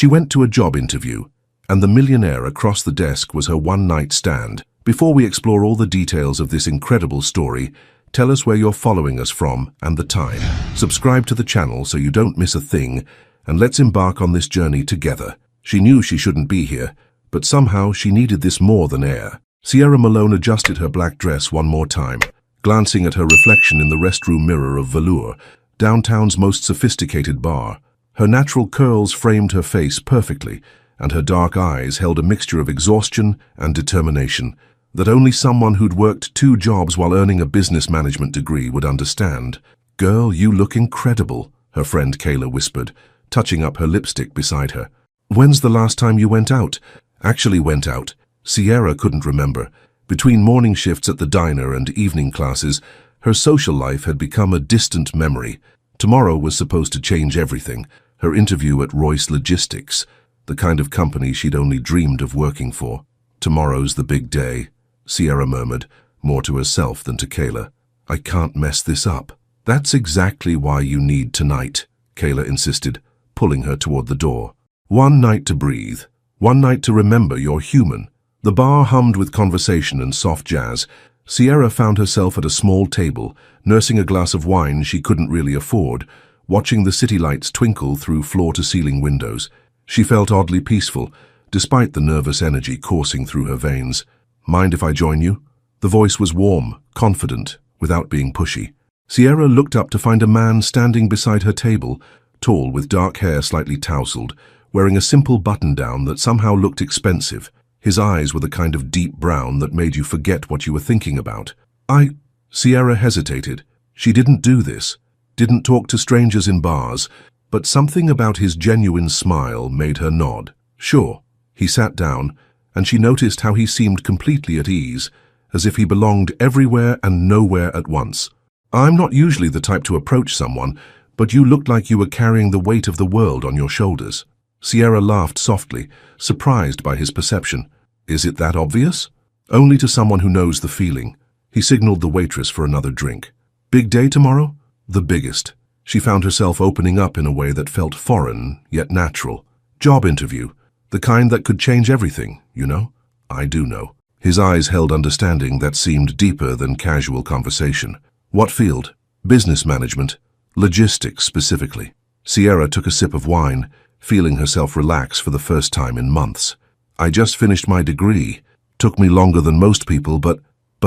She went to a job interview, and the millionaire across the desk was her one-night stand. Before we explore all the details of this incredible story, tell us where you're following us from and the time. Subscribe to the channel so you don't miss a thing, and let's embark on this journey together. She knew she shouldn't be here, but somehow she needed this more than air. Sierra Malone adjusted her black dress one more time, glancing at her reflection in the restroom mirror of Velour, downtown's most sophisticated bar. Her natural curls framed her face perfectly, and her dark eyes held a mixture of exhaustion and determination that only someone who'd worked 2 jobs while earning a business management degree would understand. "Girl, you look incredible," her friend Kayla whispered, touching up her lipstick beside her. "When's the last time you went out?" Actually went out. Sierra couldn't remember. Between morning shifts at the diner and evening classes, her social life had become a distant memory. Tomorrow was supposed to change everything. Her interview at Royce Logistics, the kind of company she'd only dreamed of working for. "Tomorrow's the big day," Sierra murmured, more to herself than to Kayla. "I can't mess this up." "That's exactly why you need tonight," Kayla insisted, pulling her toward the door. "One night to breathe. One night to remember you're human." The bar hummed with conversation and soft jazz. Sierra found herself at a small table, nursing a glass of wine she couldn't really afford, watching the city lights twinkle through floor-to-ceiling windows. She felt oddly peaceful, despite the nervous energy coursing through her veins. "Mind if I join you?" The voice was warm, confident, without being pushy. Sierra looked up to find a man standing beside her table, tall with dark hair slightly tousled, wearing a simple button-down that somehow looked expensive. His eyes were the kind of deep brown that made you forget what you were thinking about. Sierra hesitated. She didn't do this, didn't talk to strangers in bars, but something about his genuine smile made her nod. "Sure." He sat down, and she noticed how he seemed completely at ease, as if he belonged everywhere and nowhere at once. "I'm not usually the type to approach someone, but you looked like you were carrying the weight of the world on your shoulders." Sierra laughed softly, surprised by his perception. "Is it that obvious?" "Only to someone who knows the feeling." He signaled the waitress for another drink. "Big day tomorrow?" "The biggest." She found herself opening up in a way that felt foreign, yet natural. "Job interview. The kind that could change everything, you know?" "I do know." His eyes held understanding that seemed deeper than casual conversation. "What field?" "Business management. Logistics, specifically." Sierra took a sip of wine, feeling herself relax for the first time in months. "I just finished my degree. Took me longer than most people, but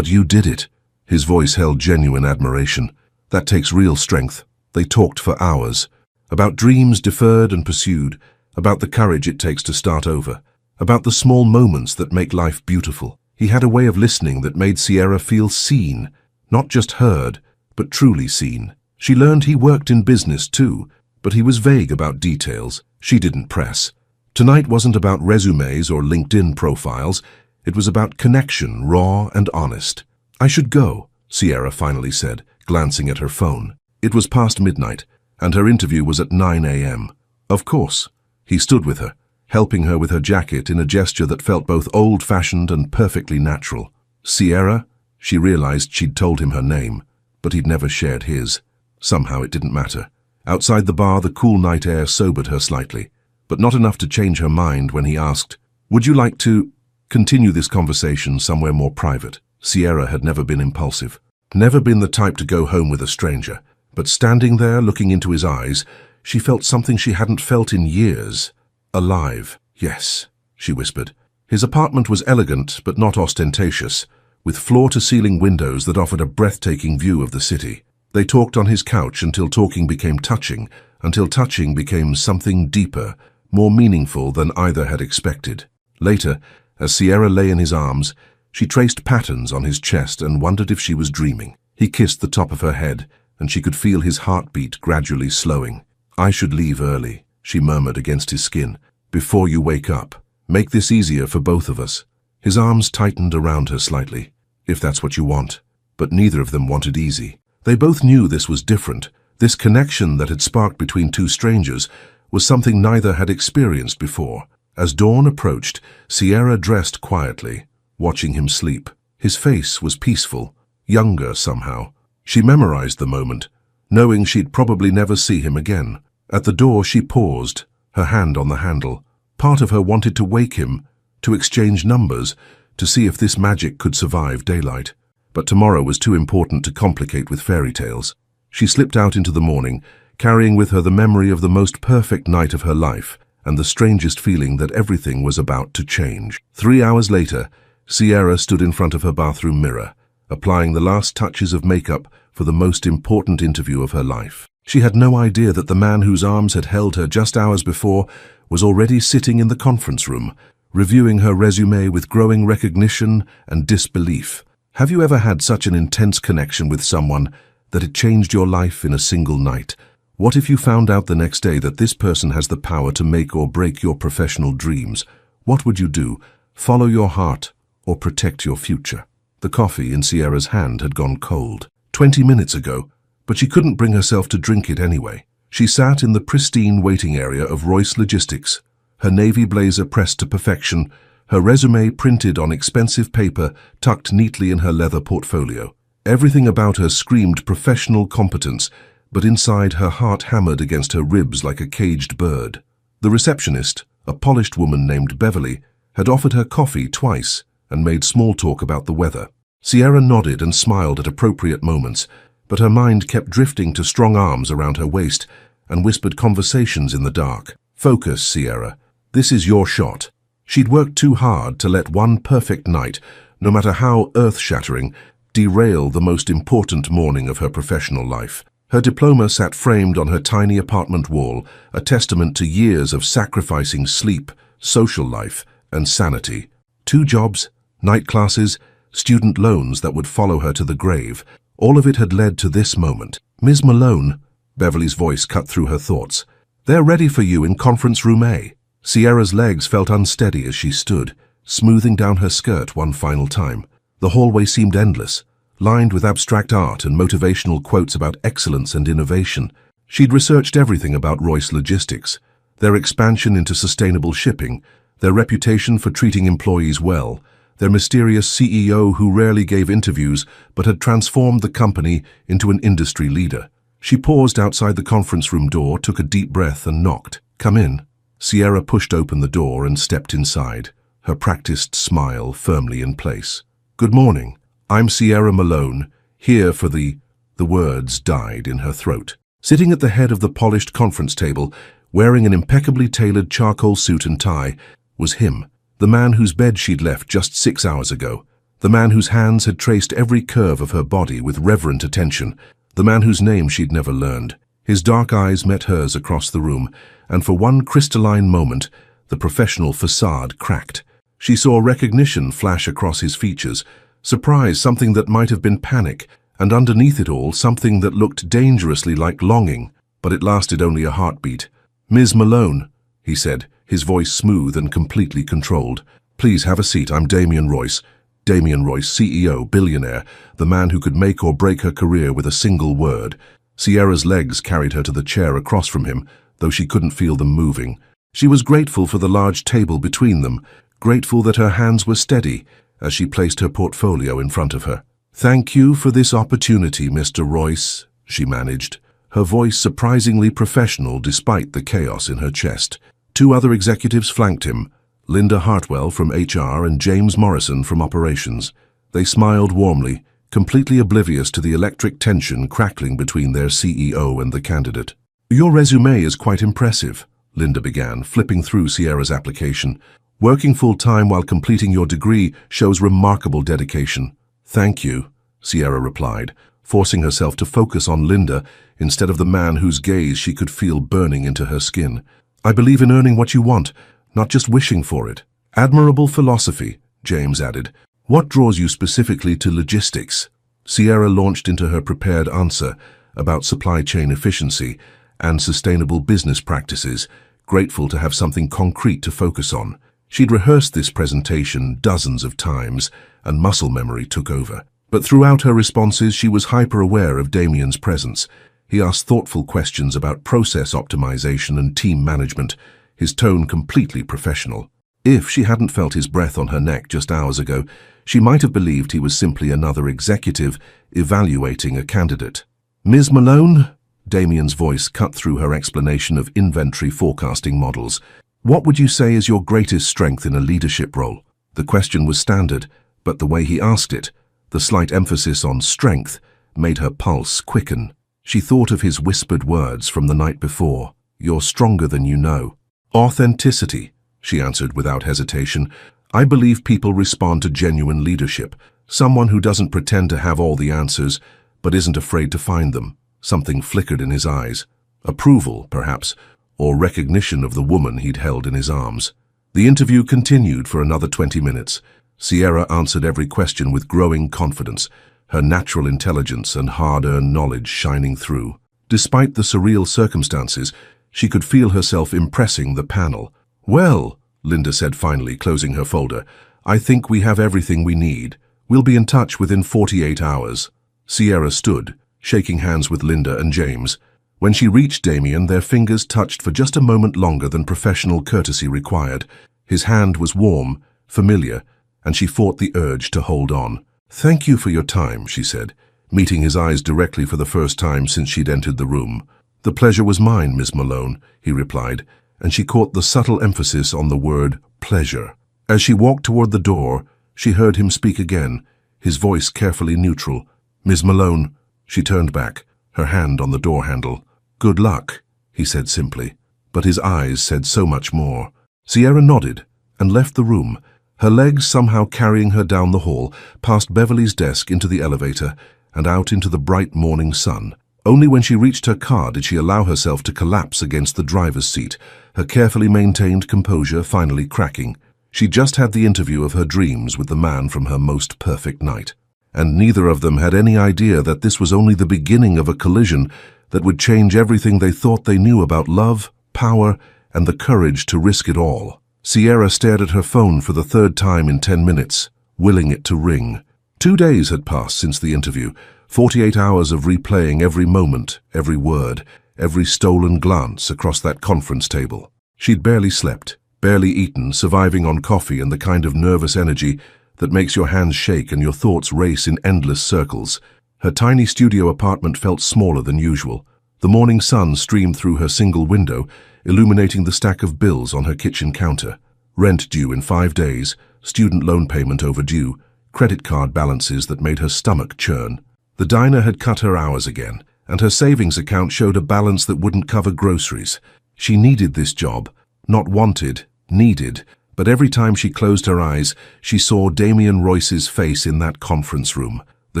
you did it." His voice held genuine admiration. "That takes real strength." They talked for hours, about dreams deferred and pursued, about the courage it takes to start over, about the small moments that make life beautiful. He had a way of listening that made Sierra feel seen, not just heard, but truly seen. She learned he worked in business too, but he was vague about details. She didn't press. Tonight wasn't about resumes or LinkedIn profiles. It was about connection, raw and honest. "I should go," Sierra finally said, glancing at her phone. It was past midnight, and her interview was at 9 a.m. "Of course." He stood with her, helping her with her jacket in a gesture that felt both old-fashioned and perfectly natural. "Sierra?" She realized she'd told him her name, but he'd never shared his. Somehow it didn't matter. Outside the bar, the cool night air sobered her slightly, but not enough to change her mind when he asked, "Would you like to continue this conversation somewhere more private?" Sierra had never been impulsive, never been the type to go home with a stranger, but standing there looking into his eyes, she felt something she hadn't felt in years. Alive. "Yes," she whispered. His apartment was elegant but not ostentatious, with floor-to-ceiling windows that offered a breathtaking view of the city. They talked on his couch until talking became touching, until touching became something deeper, more meaningful than either had expected. Later, as Sierra lay in his arms, she traced patterns on his chest and wondered if she was dreaming. He kissed the top of her head, and she could feel his heartbeat gradually slowing. "I should leave early," she murmured against his skin, "before you wake up. Make this easier for both of us." His arms tightened around her slightly. "If that's what you want." But neither of them wanted easy. They both knew this was different. This connection that had sparked between 2 strangers was something neither had experienced before. As dawn approached, Sierra dressed quietly, watching him sleep. His face was peaceful, younger somehow. She memorized the moment, knowing she'd probably never see him again. At the door she paused, her hand on the handle. Part of her wanted to wake him, to exchange numbers, to see if this magic could survive daylight. But tomorrow was too important to complicate with fairy tales. She slipped out into the morning, carrying with her the memory of the most perfect night of her life and the strangest feeling that everything was about to change. 3 hours later, Sierra stood in front of her bathroom mirror, applying the last touches of makeup for the most important interview of her life. She had no idea that the man whose arms had held her just hours before was already sitting in the conference room, reviewing her resume with growing recognition and disbelief. Have you ever had such an intense connection with someone that it changed your life in a single night? What if you found out the next day that this person has the power to make or break your professional dreams? What would you do? Follow your heart or protect your future? The coffee in Sierra's hand had gone cold 20 minutes ago, but she couldn't bring herself to drink it anyway. She sat in the pristine waiting area of Royce Logistics, her navy blazer pressed to perfection, her resume printed on expensive paper tucked neatly in her leather portfolio. Everything about her screamed professional competence, but inside her heart hammered against her ribs like a caged bird. The receptionist, a polished woman named Beverly, had offered her coffee twice and made small talk about the weather. Sierra nodded and smiled at appropriate moments, but her mind kept drifting to strong arms around her waist and whispered conversations in the dark. Focus, Sierra. This is your shot. She'd worked too hard to let one perfect night, no matter how earth-shattering, derail the most important morning of her professional life. Her diploma sat framed on her tiny apartment wall, a testament to years of sacrificing sleep, social life, and sanity. 2 jobs, night classes, student loans that would follow her to the grave. All of it had led to this moment. Ms. Malone, Beverly's voice cut through her thoughts. They're ready for you in conference room A. Sierra's legs felt unsteady as she stood, smoothing down her skirt one final time. The hallway seemed endless, lined with abstract art and motivational quotes about excellence and innovation. She'd researched everything about Royce Logistics, their expansion into sustainable shipping, their reputation for treating employees well, their mysterious CEO who rarely gave interviews but had transformed the company into an industry leader. She paused outside the conference room door, took a deep breath and knocked. Come in. Sierra pushed open the door and stepped inside, her practiced smile firmly in place. Good morning. I'm Sierra Malone, here for the words died in her throat. Sitting at the head of the polished conference table, wearing an impeccably tailored charcoal suit and tie, was him, the man whose bed she'd left just 6 hours ago, the man whose hands had traced every curve of her body with reverent attention, the man whose name she'd never learned. His dark eyes met hers across the room, and for one crystalline moment, the professional facade cracked. She saw recognition flash across his features, surprise, something that might have been panic, and underneath it all, something that looked dangerously like longing, but it lasted only a heartbeat. Ms. Malone, he said, his voice smooth and completely controlled. Please have a seat. I'm Damian Royce, CEO, billionaire, the man who could make or break her career with a single word. Sierra's legs carried her to the chair across from him, though she couldn't feel them moving. She was grateful for the large table between them, grateful that her hands were steady as she placed her portfolio in front of her. Thank you for this opportunity, Mr. Royce, she managed, her voice surprisingly professional despite the chaos in her chest. 2 other executives flanked him, Linda Hartwell from HR and James Morrison from Operations. They smiled warmly, completely oblivious to the electric tension crackling between their CEO and the candidate. Your resume is quite impressive, Linda began, flipping through Sierra's application. Working full-time while completing your degree shows remarkable dedication. Thank you, Sierra replied, forcing herself to focus on Linda instead of the man whose gaze she could feel burning into her skin. I believe in earning what you want, not just wishing for it. Admirable philosophy, James added. What draws you specifically to logistics? Sierra launched into her prepared answer about supply chain efficiency and sustainable business practices, grateful to have something concrete to focus on. She'd rehearsed this presentation dozens of times, and muscle memory took over. But throughout her responses, she was hyper-aware of Damian's presence. He asked thoughtful questions about process optimization and team management, his tone completely professional. If she hadn't felt his breath on her neck just hours ago, she might have believed he was simply another executive evaluating a candidate. Ms. Malone, Damien's voice cut through her explanation of inventory forecasting models. What would you say is your greatest strength in a leadership role? The question was standard, but the way he asked it, the slight emphasis on strength, made her pulse quicken. She thought of his whispered words from the night before. You're stronger than you know. Authenticity, she answered without hesitation. I believe people respond to genuine leadership. Someone who doesn't pretend to have all the answers, but isn't afraid to find them. Something flickered in his eyes. Approval, perhaps, or recognition of the woman he'd held in his arms. The interview continued for another 20 minutes. Sierra answered every question with growing confidence, her natural intelligence and hard-earned knowledge shining through. Despite the surreal circumstances, she could feel herself impressing the panel. Well, Linda said finally, closing her folder, I think we have everything we need. We'll be in touch within 48 hours. Sierra stood, shaking hands with Linda and James. When she reached Damien, their fingers touched for just a moment longer than professional courtesy required. His hand was warm, familiar, and she fought the urge to hold on. Thank you for your time, she said, meeting his eyes directly for the first time since she'd entered the room. The pleasure was mine, Miss Malone, he replied, and she caught the subtle emphasis on the word pleasure. As she walked toward the door, she heard him speak again, his voice carefully neutral. Miss Malone. She turned back, her hand on the door handle. Good luck, he said simply, but his eyes said so much more. Sierra nodded and left the room, her legs somehow carrying her down the hall, past Beverly's desk into the elevator, and out into the bright morning sun. Only when she reached her car did she allow herself to collapse against the driver's seat, her carefully maintained composure finally cracking. She just had the interview of her dreams with the man from her most perfect night. And neither of them had any idea that this was only the beginning of a collision that would change everything they thought they knew about love, power, and the courage to risk it all. Sierra stared at her phone for the third time in 10 minutes, willing it to ring. 2 days had passed since the interview, 48 hours of replaying every moment, every word, every stolen glance across that conference table. She'd barely slept, barely eaten, surviving on coffee and the kind of nervous energy that makes your hands shake and your thoughts race in endless circles. Her tiny studio apartment felt smaller than usual. The morning sun streamed through her single window, illuminating the stack of bills on her kitchen counter. Rent due in 5 days, student loan payment overdue, credit card balances that made her stomach churn. The diner had cut her hours again, and her savings account showed a balance that wouldn't cover groceries. She needed this job. Not wanted, needed. But every time she closed her eyes, she saw Damien Royce's face in that conference room, the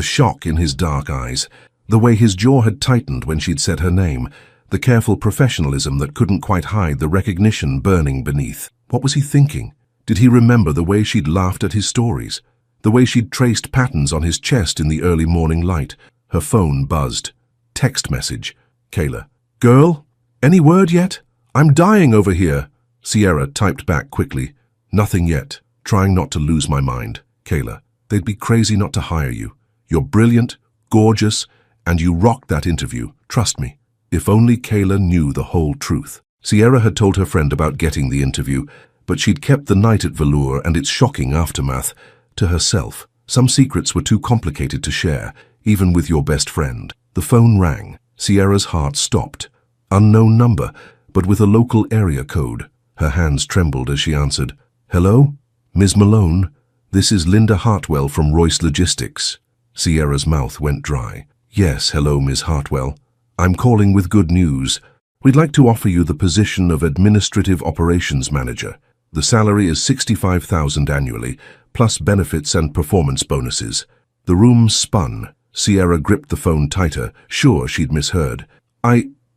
shock in his dark eyes, the way his jaw had tightened when she'd said her name, the careful professionalism that couldn't quite hide the recognition burning beneath. What was he thinking? Did he remember the way she'd laughed at his stories? The way she'd traced patterns on his chest in the early morning light? Her phone buzzed. Text message. Kayla. Girl? Any word yet? I'm dying over here. Sierra typed back quickly. Nothing yet. Trying not to lose my mind. Kayla. They'd be crazy not to hire you. You're brilliant, gorgeous, and you rocked that interview. Trust me. If only Kayla knew the whole truth. Sierra had told her friend about getting the interview, but she'd kept the night at Velour and its shocking aftermath to herself. Some secrets were too complicated to share, even with your best friend. The phone rang. Sierra's heart stopped. Unknown number, but with a local area code. Her hands trembled as she answered. Hello? Ms. Malone? This is Linda Hartwell from Royce Logistics. Sierra's mouth went dry. Yes, hello, Ms. Hartwell. I'm calling with good news. We'd like to offer you the position of Administrative Operations Manager. The salary is $65,000 annually, plus benefits and performance bonuses. The room spun. Sierra gripped the phone tighter, sure she'd misheard.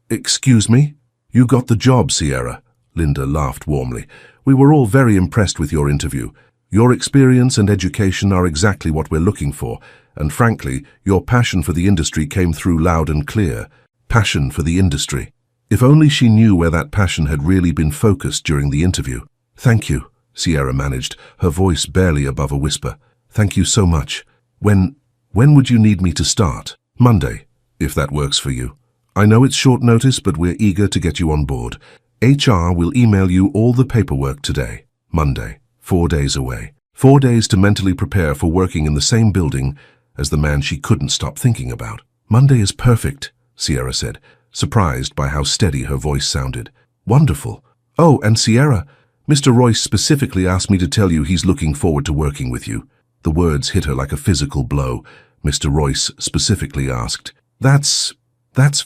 Excuse me? You got the job, Sierra. Linda laughed warmly. We were all very impressed with your interview. Your experience and education are exactly what we're looking for, and frankly, your passion for the industry came through loud and clear. Passion for the industry. If only she knew where that passion had really been focused during the interview. Thank you, Sierra managed, her voice barely above a whisper. Thank you so much. When would you need me to start? Monday, if that works for you. I know it's short notice, but we're eager to get you on board. HR will email you all the paperwork today. Monday, 4 days away. 4 days to mentally prepare for working in the same building as the man she couldn't stop thinking about. Monday is perfect, Sierra said. surprised by how steady her voice sounded. "Wonderful. Oh, and Sierra, Mr. Royce specifically asked me to tell you he's looking forward to working with you." The words hit her like a physical blow. Mr. Royce specifically asked. That's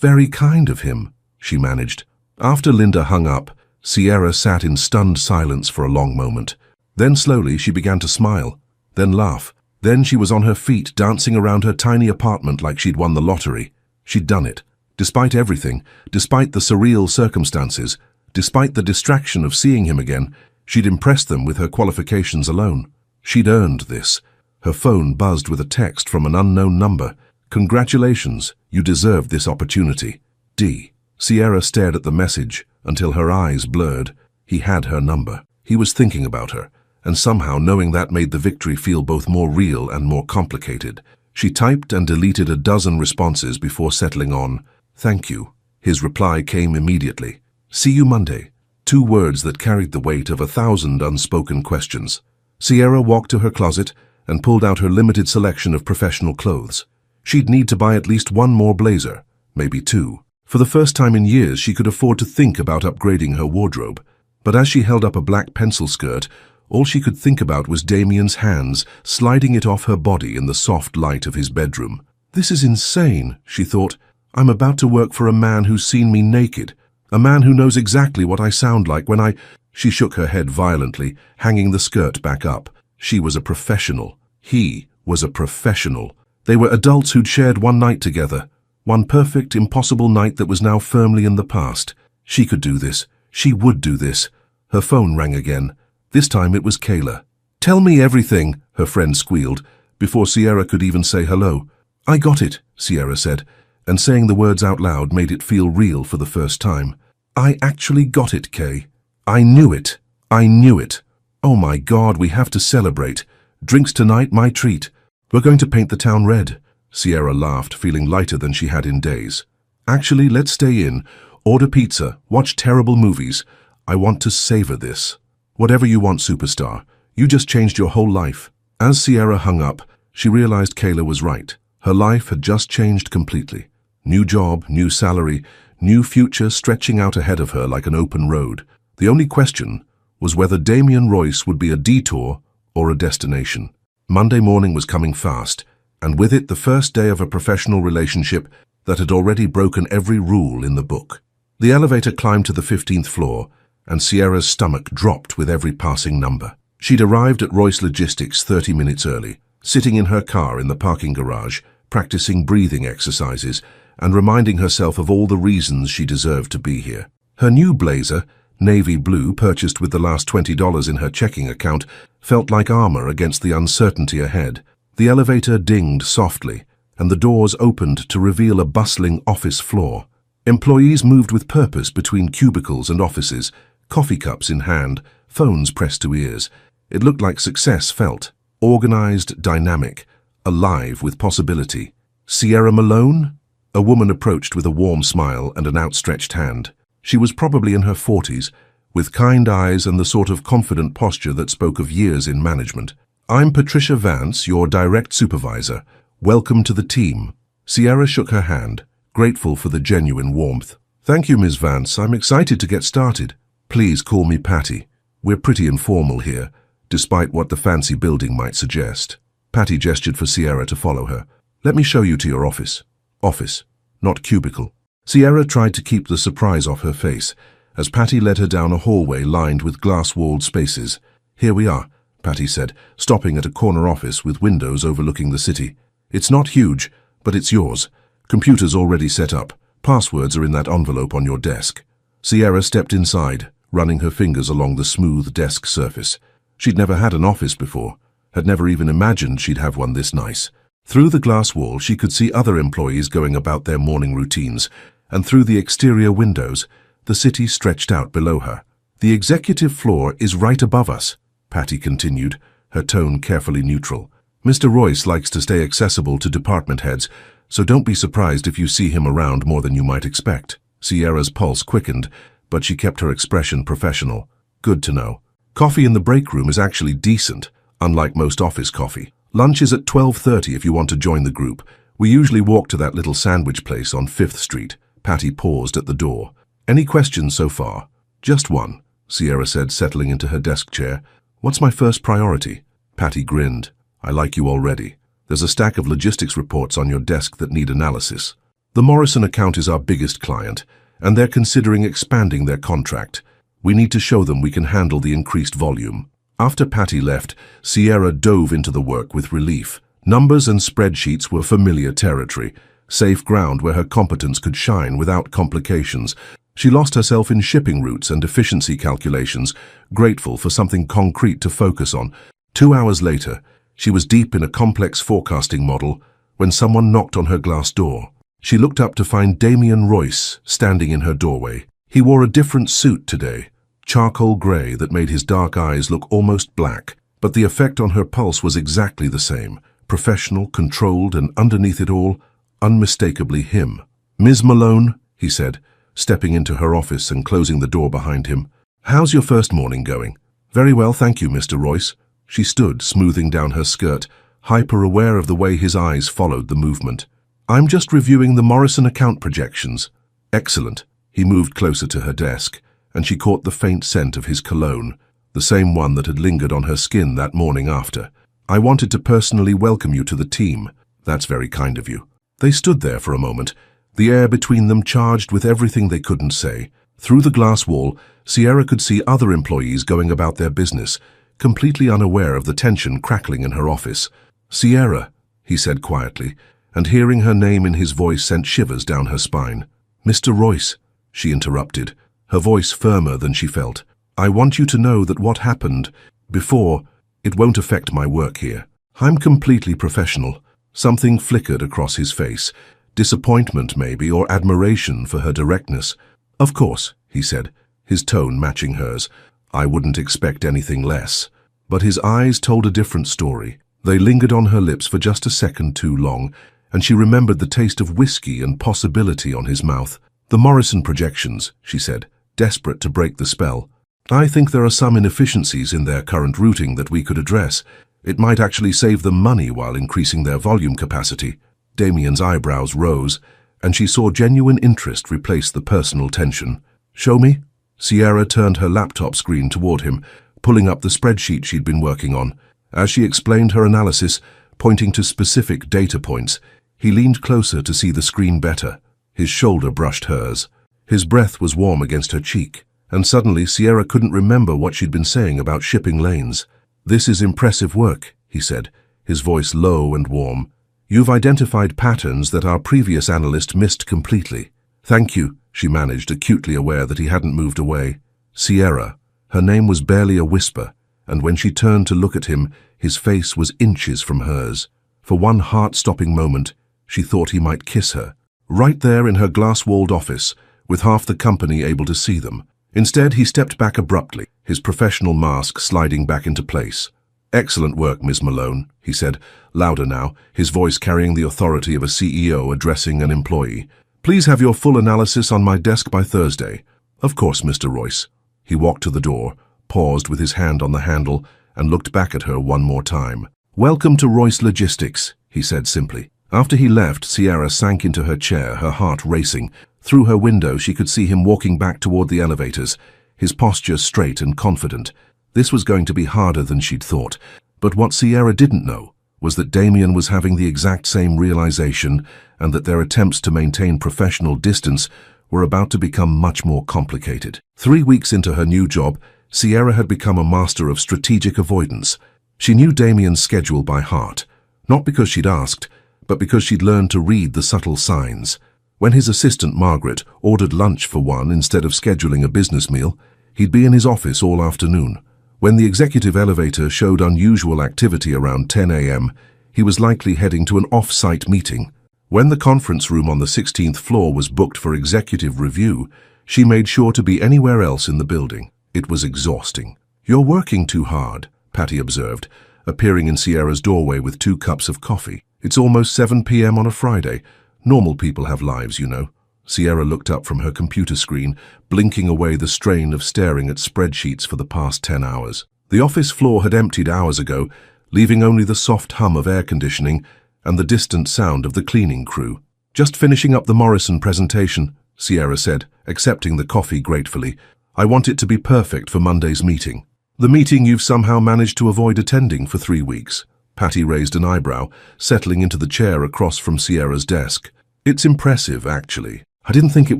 very kind of him," she managed. After Linda hung up, Sierra sat in stunned silence for a long moment. Then slowly she began to smile, then laugh. Then she was on her feet, dancing around her tiny apartment like she'd won the lottery. She'd done it. Despite everything, despite the surreal circumstances, despite the distraction of seeing him again, she'd impressed them with her qualifications alone. She'd earned this. Her phone buzzed with a text from an unknown number. "Congratulations, you deserved this opportunity. D." Sierra stared at the message until her eyes blurred. He had her number. He was thinking about her, and somehow knowing that made the victory feel both more real and more complicated. She typed and deleted a dozen responses before settling on, "Thank you." His reply came immediately. "See you Monday." 2 words that carried the weight of 1,000 unspoken questions. Sierra walked to her closet and pulled out her limited selection of professional clothes. She'd need to buy at least 1 more blazer, maybe 2. For the first time in years, she could afford to think about upgrading her wardrobe. But as she held up a black pencil skirt, all she could think about was Damien's hands sliding it off her body in the soft light of his bedroom. "This is insane," she thought. "I'm about to work for a man who's seen me naked, a man who knows exactly what I sound like when I—" She shook her head violently, hanging the skirt back up. She was a professional. He was a professional. They were adults who'd shared one night together. One perfect, impossible night that was now firmly in the past. She could do this. She would do this. Her phone rang again. This time it was Kayla. "Tell me everything," her friend squealed, before Sierra could even say hello. "I got it," Sierra said, and saying the words out loud made it feel real for the first time. "I actually got it, Kay. I knew it. I knew it. Oh my God, we have to celebrate. Drinks tonight, my treat. We're going to paint the town red." Sierra laughed, feeling lighter than she had in days. "Actually, let's stay in, order pizza, watch terrible movies. I want to savor this." "Whatever you want, superstar. You just changed your whole life." As Sierra hung up, she realized Kayla was right. Her life had just changed completely. New job, new salary, new future stretching out ahead of her like an open road. The only question was whether Damien Royce would be a detour or a destination. Monday morning was coming fast, and with it the first day of a professional relationship that had already broken every rule in the book. The elevator climbed to the 15th floor, and Sierra's stomach dropped with every passing number. She'd arrived at Royce Logistics 30 minutes early, sitting in her car in the parking garage, practicing breathing exercises and reminding herself of all the reasons she deserved to be here. Her new blazer, navy blue, purchased with the last $20 in her checking account, felt like armor against the uncertainty ahead. The elevator dinged softly, and the doors opened to reveal a bustling office floor. Employees moved with purpose between cubicles and offices, coffee cups in hand, phones pressed to ears. It looked like success felt, organized, dynamic, alive with possibility. "Sierra Malone?" A woman approached with a warm smile and an outstretched hand. She was probably in her 40s, with kind eyes and the sort of confident posture that spoke of years in management. "I'm Patricia Vance, your direct supervisor. Welcome to the team." Sierra shook her hand, grateful for the genuine warmth. "Thank you, Ms. Vance. I'm excited to get started. Please call me Patty. We're pretty informal here, despite what the fancy building might suggest." Patty gestured for Sierra to follow her. "Let me show you to your office." Office, not cubicle. Sierra tried to keep the surprise off her face as Patty led her down a hallway lined with glass-walled spaces. "Here we are," Patty said, stopping at a corner office with windows overlooking the city. "It's not huge, but it's yours. Computer's already set up. Passwords are in that envelope on your desk." Sierra stepped inside, running her fingers along the smooth desk surface. She'd never had an office before, had never even imagined she'd have one this nice. Through the glass wall, she could see other employees going about their morning routines, and through the exterior windows, the city stretched out below her. "The executive floor is right above us," Patty continued, her tone carefully neutral. "Mr. Royce likes to stay accessible to department heads, so don't be surprised if you see him around more than you might expect." Sierra's pulse quickened, but she kept her expression professional. "Good to know. Coffee in the break room is actually decent, unlike most office coffee. Lunch is at 12:30 if you want to join the group. We usually walk to that little sandwich place on 5th Street. Patty paused at the door. Any questions so far? Just one, Sierra said, settling into her desk chair. What's my first priority? Patty grinned. I like you already. There's a stack of logistics reports on your desk that need analysis. The Morrison account is our biggest client, and they're considering expanding their contract. We need to show them we can handle the increased volume. After Patty left, Sierra dove into the work with relief. Numbers and spreadsheets were familiar territory, safe ground where her competence could shine without complications. She lost herself in shipping routes and efficiency calculations, grateful for something concrete to focus on. 2 hours later, she was deep in a complex forecasting model when someone knocked on her glass door. She looked up to find Damian Royce standing in her doorway. He wore a different suit today, charcoal grey that made his dark eyes look almost black, but the effect on her pulse was exactly the same, professional, controlled, and underneath it all, unmistakably him. Ms. Malone, he said, stepping into her office and closing the door behind him. How's your first morning going? Very well, thank you, Mr. Royce. She stood, smoothing down her skirt, hyper-aware of the way his eyes followed the movement. I'm just reviewing the Morrison account projections. Excellent. He moved closer to her desk, and she caught the faint scent of his cologne, the same one that had lingered on her skin that morning after. I wanted to personally welcome you to the team. That's very kind of you. They stood there for a moment, the air between them charged with everything they couldn't say. Through the glass wall, Sierra could see other employees going about their business, completely unaware of the tension crackling in her office. Sierra, he said quietly, and hearing her name in his voice sent shivers down her spine. Mr. Royce, she interrupted, her voice firmer than she felt. I want you to know that what happened before, it won't affect my work here. I'm completely professional. Something flickered across his face. Disappointment, maybe, or admiration for her directness. Of course, he said, his tone matching hers. I wouldn't expect anything less. But his eyes told a different story. They lingered on her lips for just a second too long, and she remembered the taste of whiskey and possibility on his mouth. The Morrison projections, she said, desperate to break the spell. I think there are some inefficiencies in their current routing that we could address. It might actually save them money while increasing their volume capacity. Damian's eyebrows rose, and she saw genuine interest replace the personal tension. Show me? Sierra turned her laptop screen toward him, pulling up the spreadsheet she'd been working on. As she explained her analysis, pointing to specific data points, he leaned closer to see the screen better. His shoulder brushed hers. His breath was warm against her cheek, and suddenly Sierra couldn't remember what she'd been saying about shipping lanes. This is impressive work, he said, his voice low and warm. You've identified patterns that our previous analyst missed completely. Thank you, she managed, acutely aware that he hadn't moved away. Sierra. Her name was barely a whisper, and when she turned to look at him, his face was inches from hers. For one heart-stopping moment, she thought he might kiss her. Right there in her glass-walled office, with half the company able to see them. Instead, he stepped back abruptly, his professional mask sliding back into place. Excellent work, Ms. Malone, he said, louder now, his voice carrying the authority of a CEO addressing an employee. Please have your full analysis on my desk by Thursday. Of course, Mr. Royce. He walked to the door, paused with his hand on the handle, and looked back at her one more time. Welcome to Royce Logistics, he said simply. After he left, Sierra sank into her chair, her heart racing. Through her window, she could see him walking back toward the elevators, his posture straight and confident. This was going to be harder than she'd thought, but what Sierra didn't know was that Damian was having the exact same realization and that their attempts to maintain professional distance were about to become much more complicated. 3 weeks into her new job, Sierra had become a master of strategic avoidance. She knew Damian's schedule by heart, not because she'd asked, but because she'd learned to read the subtle signs. When his assistant Margaret ordered lunch for one instead of scheduling a business meal, he'd be in his office all afternoon. When the executive elevator showed unusual activity around 10 a.m., he was likely heading to an off-site meeting. When the conference room on the 16th floor was booked for executive review, she made sure to be anywhere else in the building. It was exhausting. You're working too hard, Patty observed, appearing in Sierra's doorway with 2 cups of coffee. It's almost 7 p.m. on a Friday. Normal people have lives, you know. Sierra looked up from her computer screen, blinking away the strain of staring at spreadsheets for the past 10 hours. The office floor had emptied hours ago, leaving only the soft hum of air conditioning and the distant sound of the cleaning crew. Just finishing up the Morrison presentation, Sierra said, accepting the coffee gratefully. "I want it to be perfect for Monday's meeting." "The meeting you've somehow managed to avoid attending for 3 weeks." Patty raised an eyebrow, settling into the chair across from Sierra's desk. "It's impressive, actually. I didn't think it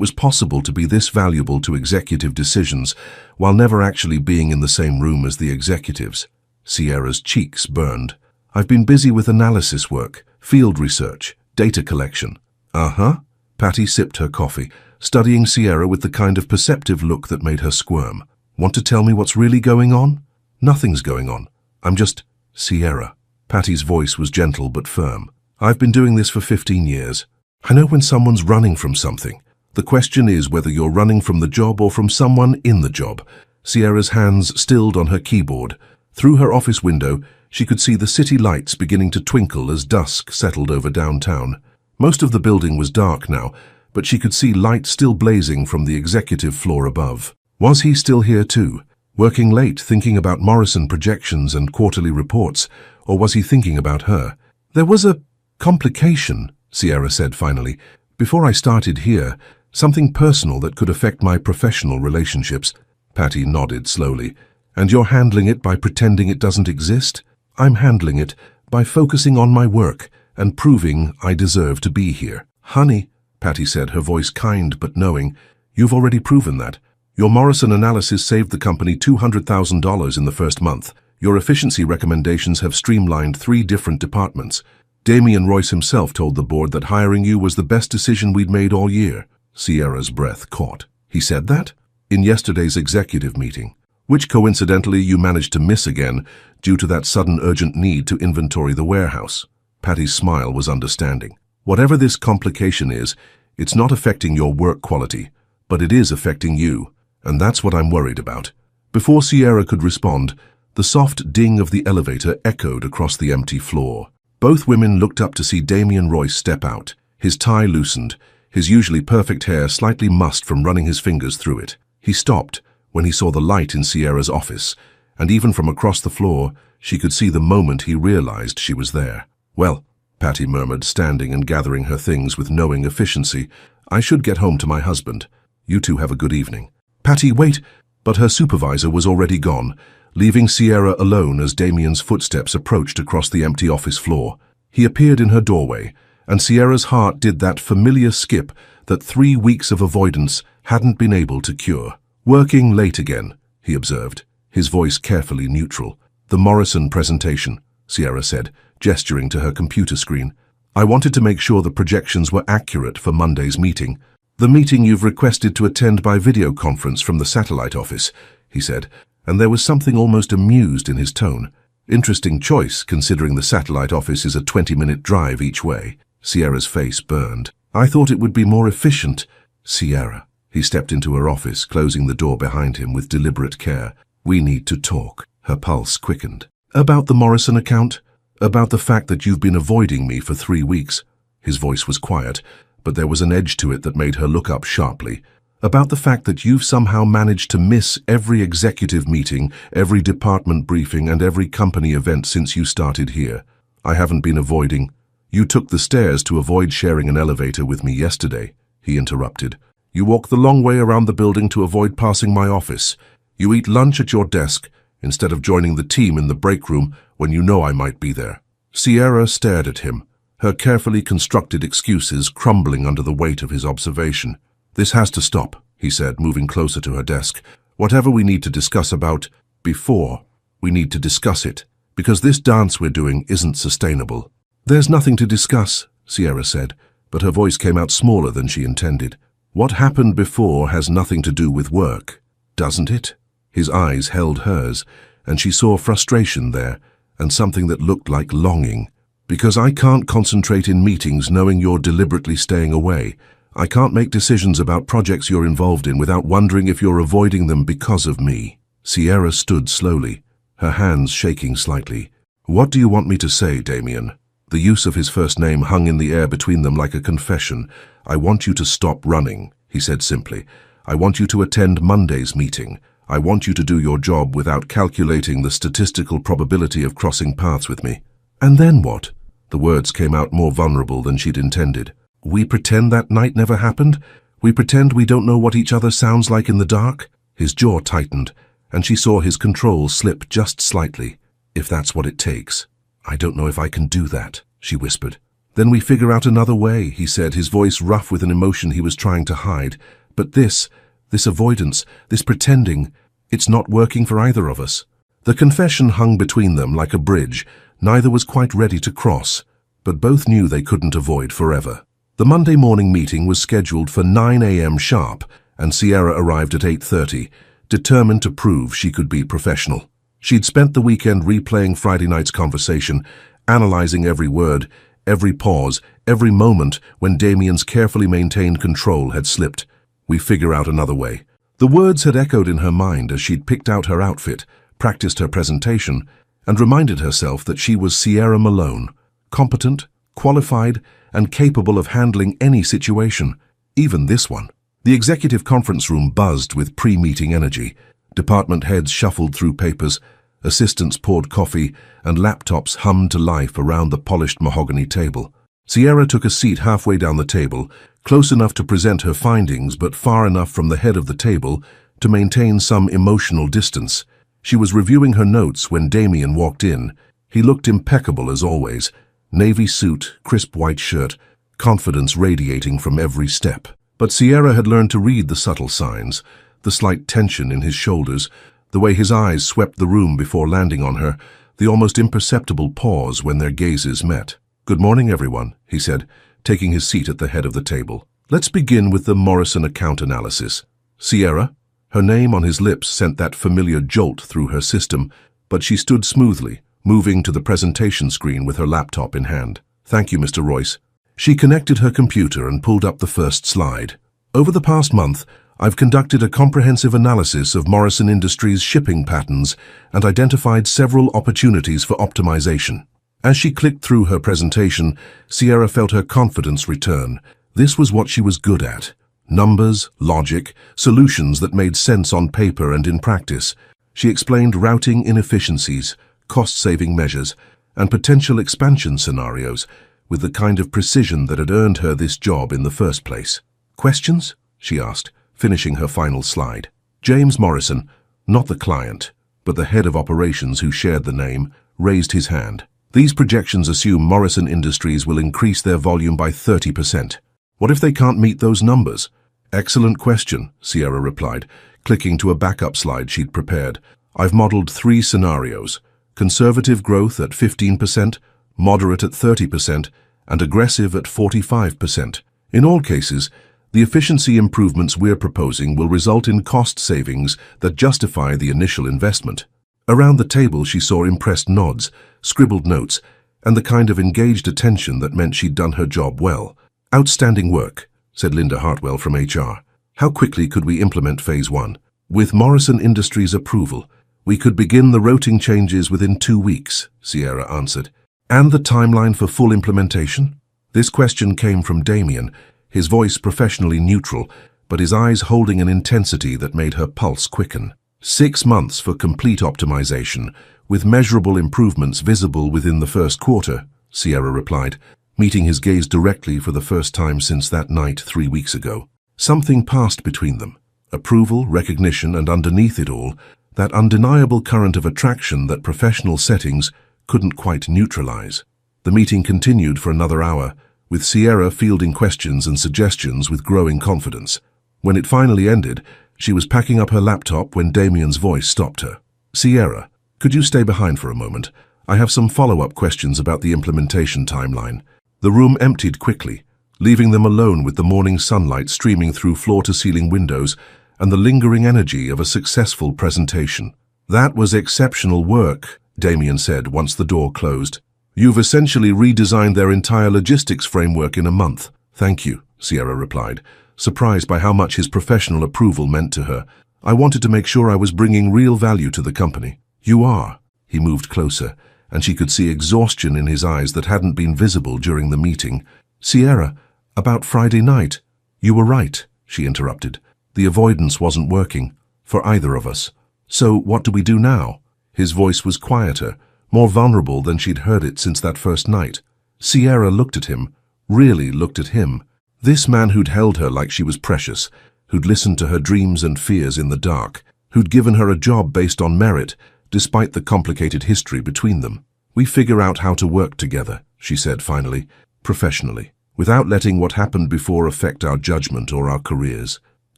was possible to be this valuable to executive decisions while never actually being in the same room as the executives." Sierra's cheeks burned. "I've been busy with analysis work, field research, data collection." "Uh-huh." Patty sipped her coffee, studying Sierra with the kind of perceptive look that made her squirm. "Want to tell me what's really going on?" "Nothing's going on. I'm just—" "Sierra." Patty's voice was gentle but firm. "I've been doing this for 15 years. I know when someone's running from something. The question is whether you're running from the job or from someone in the job." Sierra's hands stilled on her keyboard. Through her office window, she could see the city lights beginning to twinkle as dusk settled over downtown. Most of the building was dark now, but she could see light still blazing from the executive floor above. Was he still here too, working late thinking about Morrison projections and quarterly reports, or was he thinking about her? "There was a complication," Sierra said finally. "Before I started here, something personal that could affect my professional relationships." Patty nodded slowly. "And you're handling it by pretending it doesn't exist?" "I'm handling it by focusing on my work and proving I deserve to be here." "Honey," Patty said, her voice kind but knowing, "you've already proven that. Your Morrison analysis saved the company $200,000 in the first month. Your efficiency recommendations have streamlined 3 different departments. Damian Royce himself told the board that hiring you was the best decision we'd made all year." Sierra's breath caught. "He said that?" "In yesterday's executive meeting, which coincidentally you managed to miss again due to that sudden urgent need to inventory the warehouse." Patty's smile was understanding. "Whatever this complication is, it's not affecting your work quality, but it is affecting you, and that's what I'm worried about." Before Sierra could respond, the soft ding of the elevator echoed across the empty floor. Both women looked up to see Damian Royce step out. His tie loosened, his usually perfect hair slightly mussed from running his fingers through it. He stopped when he saw the light in Sierra's office, and even from across the floor, she could see the moment he realized she was there. "Well," Patty murmured, standing and gathering her things with knowing efficiency, "I should get home to my husband. You two have a good evening." "Patty, wait!" But her supervisor was already gone, leaving Sierra alone as Damian's footsteps approached across the empty office floor. He appeared in her doorway, and Sierra's heart did that familiar skip that 3 weeks of avoidance hadn't been able to cure. "Working late again," he observed, his voice carefully neutral. "The Morrison presentation," Sierra said, gesturing to her computer screen. "I wanted to make sure the projections were accurate for Monday's meeting." "The meeting you've requested to attend by video conference from the satellite office," he said, and there was something almost amused in his tone. "Interesting choice, considering the satellite office is a 20-minute drive each way." Sierra's face burned. "I thought it would be more efficient." "Sierra." He stepped into her office, closing the door behind him with deliberate care. "We need to talk." Her pulse quickened. "About the Morrison account? About the fact that you've been avoiding me for 3 weeks?" His voice was quiet, but there was an edge to it that made her look up sharply. "About the fact that you've somehow managed to miss every executive meeting, every department briefing, and every company event since you started here." "I haven't been avoiding." "You took the stairs to avoid sharing an elevator with me yesterday," he interrupted. "You walk the long way around the building to avoid passing my office. You eat lunch at your desk instead of joining the team in the break room when you know I might be there." Sierra stared at him, her carefully constructed excuses crumbling under the weight of his observation. "This has to stop," he said, moving closer to her desk. "Whatever we need to discuss about before, we need to discuss it, because this dance we're doing isn't sustainable." "There's nothing to discuss," Sierra said, but her voice came out smaller than she intended. "What happened before has nothing to do with work, doesn't it?" His eyes held hers, and she saw frustration there, and something that looked like longing. "Because I can't concentrate in meetings knowing you're deliberately staying away. I can't make decisions about projects you're involved in without wondering if you're avoiding them because of me." Sierra stood slowly, her hands shaking slightly. "What do you want me to say, Damian?" The use of his first name hung in the air between them like a confession. "I want you to stop running," he said simply. "I want you to attend Monday's meeting. I want you to do your job without calculating the statistical probability of crossing paths with me." "And then what?" The words came out more vulnerable than she'd intended. "We pretend that night never happened? We pretend we don't know what each other sounds like in the dark? His jaw tightened, and she saw his control slip just slightly. If that's what it takes. I don't know if I can do that, she whispered. Then we figure out another way, he said, his voice rough with an emotion he was trying to hide. But this avoidance, this pretending, it's not working for either of us. The confession hung between them like a bridge. Neither was quite ready to cross, but both knew they couldn't avoid forever. The Monday morning meeting was scheduled for 9 a.m. sharp, and Sierra arrived at 8:30, determined to prove she could be professional. She'd spent the weekend replaying Friday night's conversation, analyzing every word, every pause, every moment when Damien's carefully maintained control had slipped. We figure out another way. The words had echoed in her mind as she'd picked out her outfit, practiced her presentation, and reminded herself that she was Sierra Malone, competent, qualified, and capable of handling any situation, even this one. The executive conference room buzzed with pre-meeting energy. Department heads shuffled through papers, assistants poured coffee, and laptops hummed to life around the polished mahogany table. Sierra took a seat halfway down the table, close enough to present her findings but far enough from the head of the table to maintain some emotional distance. She was reviewing her notes when Damien walked in. He looked impeccable as always. Navy suit, crisp white shirt, confidence radiating from every step. But Sierra had learned to read the subtle signs, the slight tension in his shoulders, the way his eyes swept the room before landing on her, the almost imperceptible pause when their gazes met. "Good morning, everyone," he said, taking his seat at the head of the table. "Let's begin with the Morrison account analysis." Sierra, her name on his lips sent that familiar jolt through her system, but she stood smoothly, moving to the presentation screen with her laptop in hand. "Thank you, Mr. Royce." She connected her computer and pulled up the first slide. "Over the past month, I've conducted a comprehensive analysis of Morrison Industries' shipping patterns and identified several opportunities for optimization." As she clicked through her presentation, Sierra felt her confidence return. This was what she was good at. Numbers, logic, solutions that made sense on paper and in practice. She explained routing inefficiencies, cost-saving measures, and potential expansion scenarios with the kind of precision that had earned her this job in the first place. "Questions?" she asked, finishing her final slide. James Morrison, not the client, but the head of operations who shared the name, raised his hand. "These projections assume Morrison Industries will increase their volume by 30%. What if they can't meet those numbers?" "Excellent question," Sierra replied, clicking to a backup slide she'd prepared. "I've modeled 3 scenarios: conservative growth at 15%, moderate at 30%, and aggressive at 45%. In all cases, the efficiency improvements we're proposing will result in cost savings that justify the initial investment." Around the table she saw impressed nods, scribbled notes, and the kind of engaged attention that meant she'd done her job well. "Outstanding work," said Linda Hartwell from HR. "How quickly could we implement Phase 1? "With Morrison Industries' approval, we could begin the routing changes within 2 weeks, Sierra answered. "And the timeline for full implementation?" This question came from Damien, his voice professionally neutral, but his eyes holding an intensity that made her pulse quicken. 6 months for complete optimization, with measurable improvements visible within the first quarter, Sierra replied, meeting his gaze directly for the first time since that night 3 weeks ago. Something passed between them. Approval, recognition, and underneath it all, that undeniable current of attraction that professional settings couldn't quite neutralize. The meeting continued for another hour, with Sierra fielding questions and suggestions with growing confidence. When it finally ended, she was packing up her laptop when Damien's voice stopped her. "Sierra, could you stay behind for a moment? I have some follow-up questions about the implementation timeline." The room emptied quickly, leaving them alone with the morning sunlight streaming through floor-to-ceiling windows and the lingering energy of a successful presentation. "That was exceptional work," Damien said once the door closed. "You've essentially redesigned their entire logistics framework in a month." "Thank you," Sierra replied, surprised by how much his professional approval meant to her. "I wanted to make sure I was bringing real value to the company." "You are." He moved closer, and she could see exhaustion in his eyes that hadn't been visible during the meeting. "Sierra, about Friday night." "You were right," she interrupted. "The avoidance wasn't working, for either of us. So what do we do now?" His voice was quieter, more vulnerable than she'd heard it since that first night. Sierra looked at him, really looked at him. This man who'd held her like she was precious, who'd listened to her dreams and fears in the dark, who'd given her a job based on merit, despite the complicated history between them. "We figure out how to work together," she said finally, "professionally, without letting what happened before affect our judgment or our careers."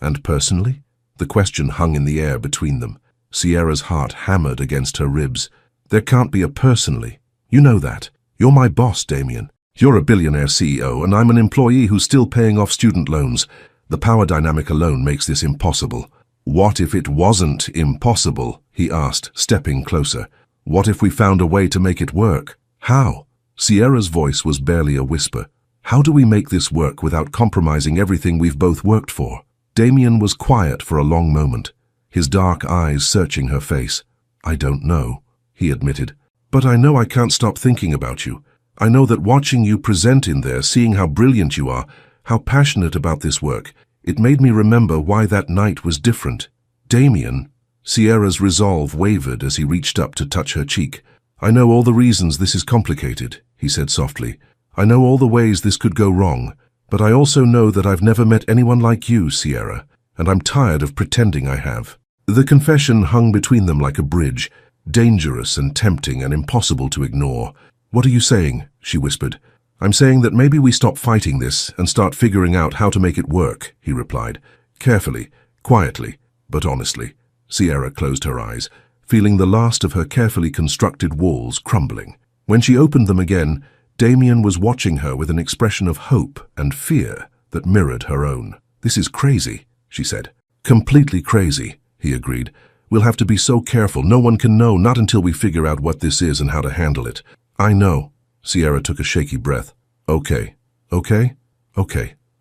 "And personally?" The question hung in the air between them. Sierra's heart hammered against her ribs. "There can't be a personally. You know that. You're my boss, Damien. You're a billionaire CEO, and I'm an employee who's still paying off student loans. The power dynamic alone makes this impossible." "What if it wasn't impossible?" he asked, stepping closer. "What if we found a way to make it work?" "How?" Sierra's voice was barely a whisper. "How do we make this work without compromising everything we've both worked for?" Damien was quiet for a long moment, his dark eyes searching her face. "I don't know," he admitted. "But I know I can't stop thinking about you. I know that watching you present in there, seeing how brilliant you are, how passionate about this work, it made me remember why that night was different." "Damien," Sierra's resolve wavered as he reached up to touch her cheek. "I know all the reasons this is complicated," he said softly. "I know all the ways this could go wrong, but I also know that I've never met anyone like you, Sierra, and I'm tired of pretending I have." The confession hung between them like a bridge, dangerous and tempting and impossible to ignore. "What are you saying?" she whispered. "I'm saying that maybe we stop fighting this and start figuring out how to make it work," he replied. Carefully, quietly, but honestly. Sierra closed her eyes, feeling the last of her carefully constructed walls crumbling. When she opened them again, Damien was watching her with an expression of hope and fear that mirrored her own. "This is crazy," she said. "Completely crazy," he agreed. "We'll have to be so careful. No one can know, not until we figure out what this is and how to handle it." "I know." Sierra took a shaky breath. Okay.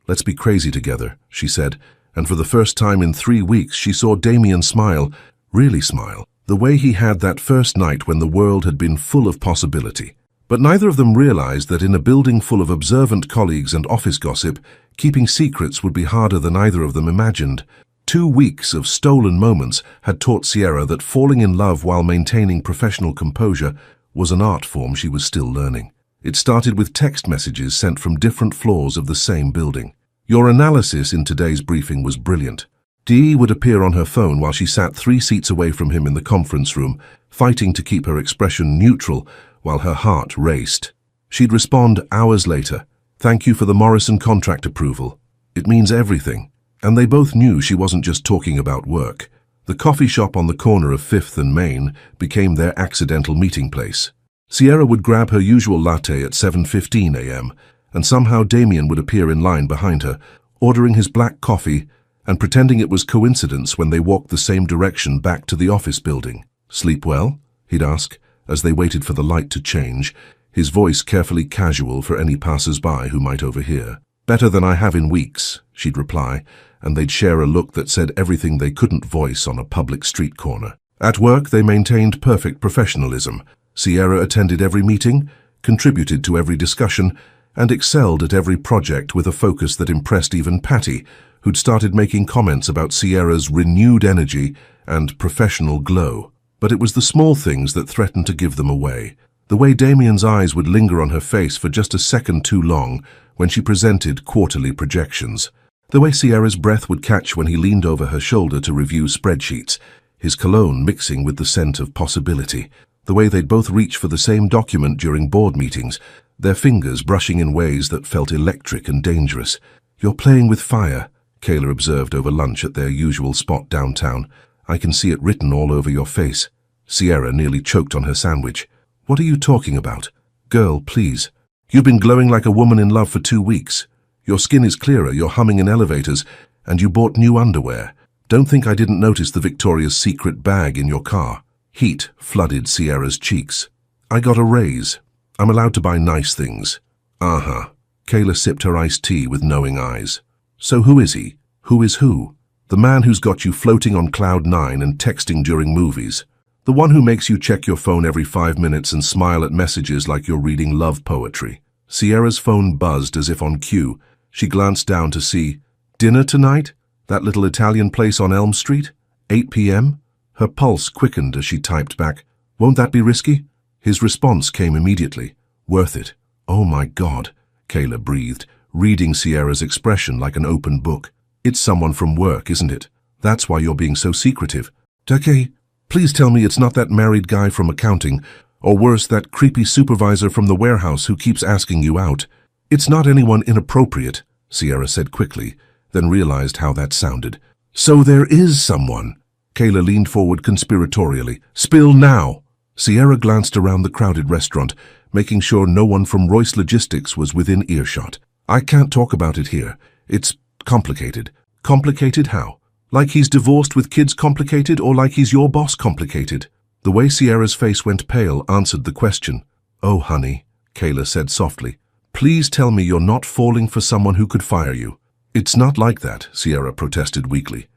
Let's be crazy together," she said, and for the first time in 3 weeks she saw Damien smile, really smile, the way he had that first night when the world had been full of possibility. But neither of them realized that in a building full of observant colleagues and office gossip, keeping secrets would be harder than either of them imagined. 2 weeks of stolen moments had taught Sierra that falling in love while maintaining professional composure was an art form she was still learning. It started with text messages sent from different floors of the same building. "Your analysis in today's briefing was brilliant." Dee would appear on her phone while she sat 3 seats away from him in the conference room, fighting to keep her expression neutral while her heart raced. She'd respond hours later, "Thank you for the Morrison contract approval. It means everything." And they both knew she wasn't just talking about work. The coffee shop on the corner of 5th and Main became their accidental meeting place. Sierra would grab her usual latte at 7:15 a.m., and somehow Damien would appear in line behind her, ordering his black coffee and pretending it was coincidence when they walked the same direction back to the office building. "Sleep well?" he'd ask, as they waited for the light to change, his voice carefully casual for any passers-by who might overhear. "Better than I have in weeks," she'd reply, and they'd share a look that said everything they couldn't voice on a public street corner. At work, they maintained perfect professionalism. Sierra attended every meeting, contributed to every discussion, and excelled at every project with a focus that impressed even Patty, who'd started making comments about Sierra's renewed energy and professional glow. But it was the small things that threatened to give them away. The way Damien's eyes would linger on her face for just a second too long when she presented quarterly projections. The way Sierra's breath would catch when he leaned over her shoulder to review spreadsheets, his cologne mixing with the scent of possibility. The way they'd both reach for the same document during board meetings, their fingers brushing in ways that felt electric and dangerous. "You're playing with fire," Kayla observed over lunch at their usual spot downtown. "I can see it written all over your face." Sierra nearly choked on her sandwich. "What are you talking about? Girl, please. You've been glowing like a woman in love for 2 weeks. Your skin is clearer, you're humming in elevators, and you bought new underwear. Don't think I didn't notice the Victoria's Secret bag in your car." Heat flooded Sierra's cheeks. "I got a raise. I'm allowed to buy nice things." "Uh-huh." Kayla sipped her iced tea with knowing eyes. "So who is he? Who is who? The man who's got you floating on cloud 9 and texting during movies. The one who makes you check your phone every 5 minutes and smile at messages like you're reading love poetry." Sierra's phone buzzed as if on cue. She glanced down to see, "Dinner tonight? That little Italian place on Elm Street? 8 p.m.? Her pulse quickened as she typed back, "Won't that be risky?" His response came immediately, "Worth it." "Oh my God," Kayla breathed, reading Sierra's expression like an open book. "It's someone from work, isn't it? That's why you're being so secretive. Okay, please tell me it's not that married guy from accounting, or worse, that creepy supervisor from the warehouse who keeps asking you out. It's not anyone inappropriate," Sierra said quickly, then realized how that sounded. "So there is someone." Kayla leaned forward conspiratorially. "Spill now." Sierra glanced around the crowded restaurant, making sure no one from Royce Logistics was within earshot. "I can't talk about it here. It's complicated." "Complicated how? Like he's divorced with kids complicated, or like he's your boss complicated?" The way Sierra's face went pale answered the question. "Oh, honey," Kayla said softly, "please tell me you're not falling for someone who could fire you." "It's not like that," Sierra protested weakly.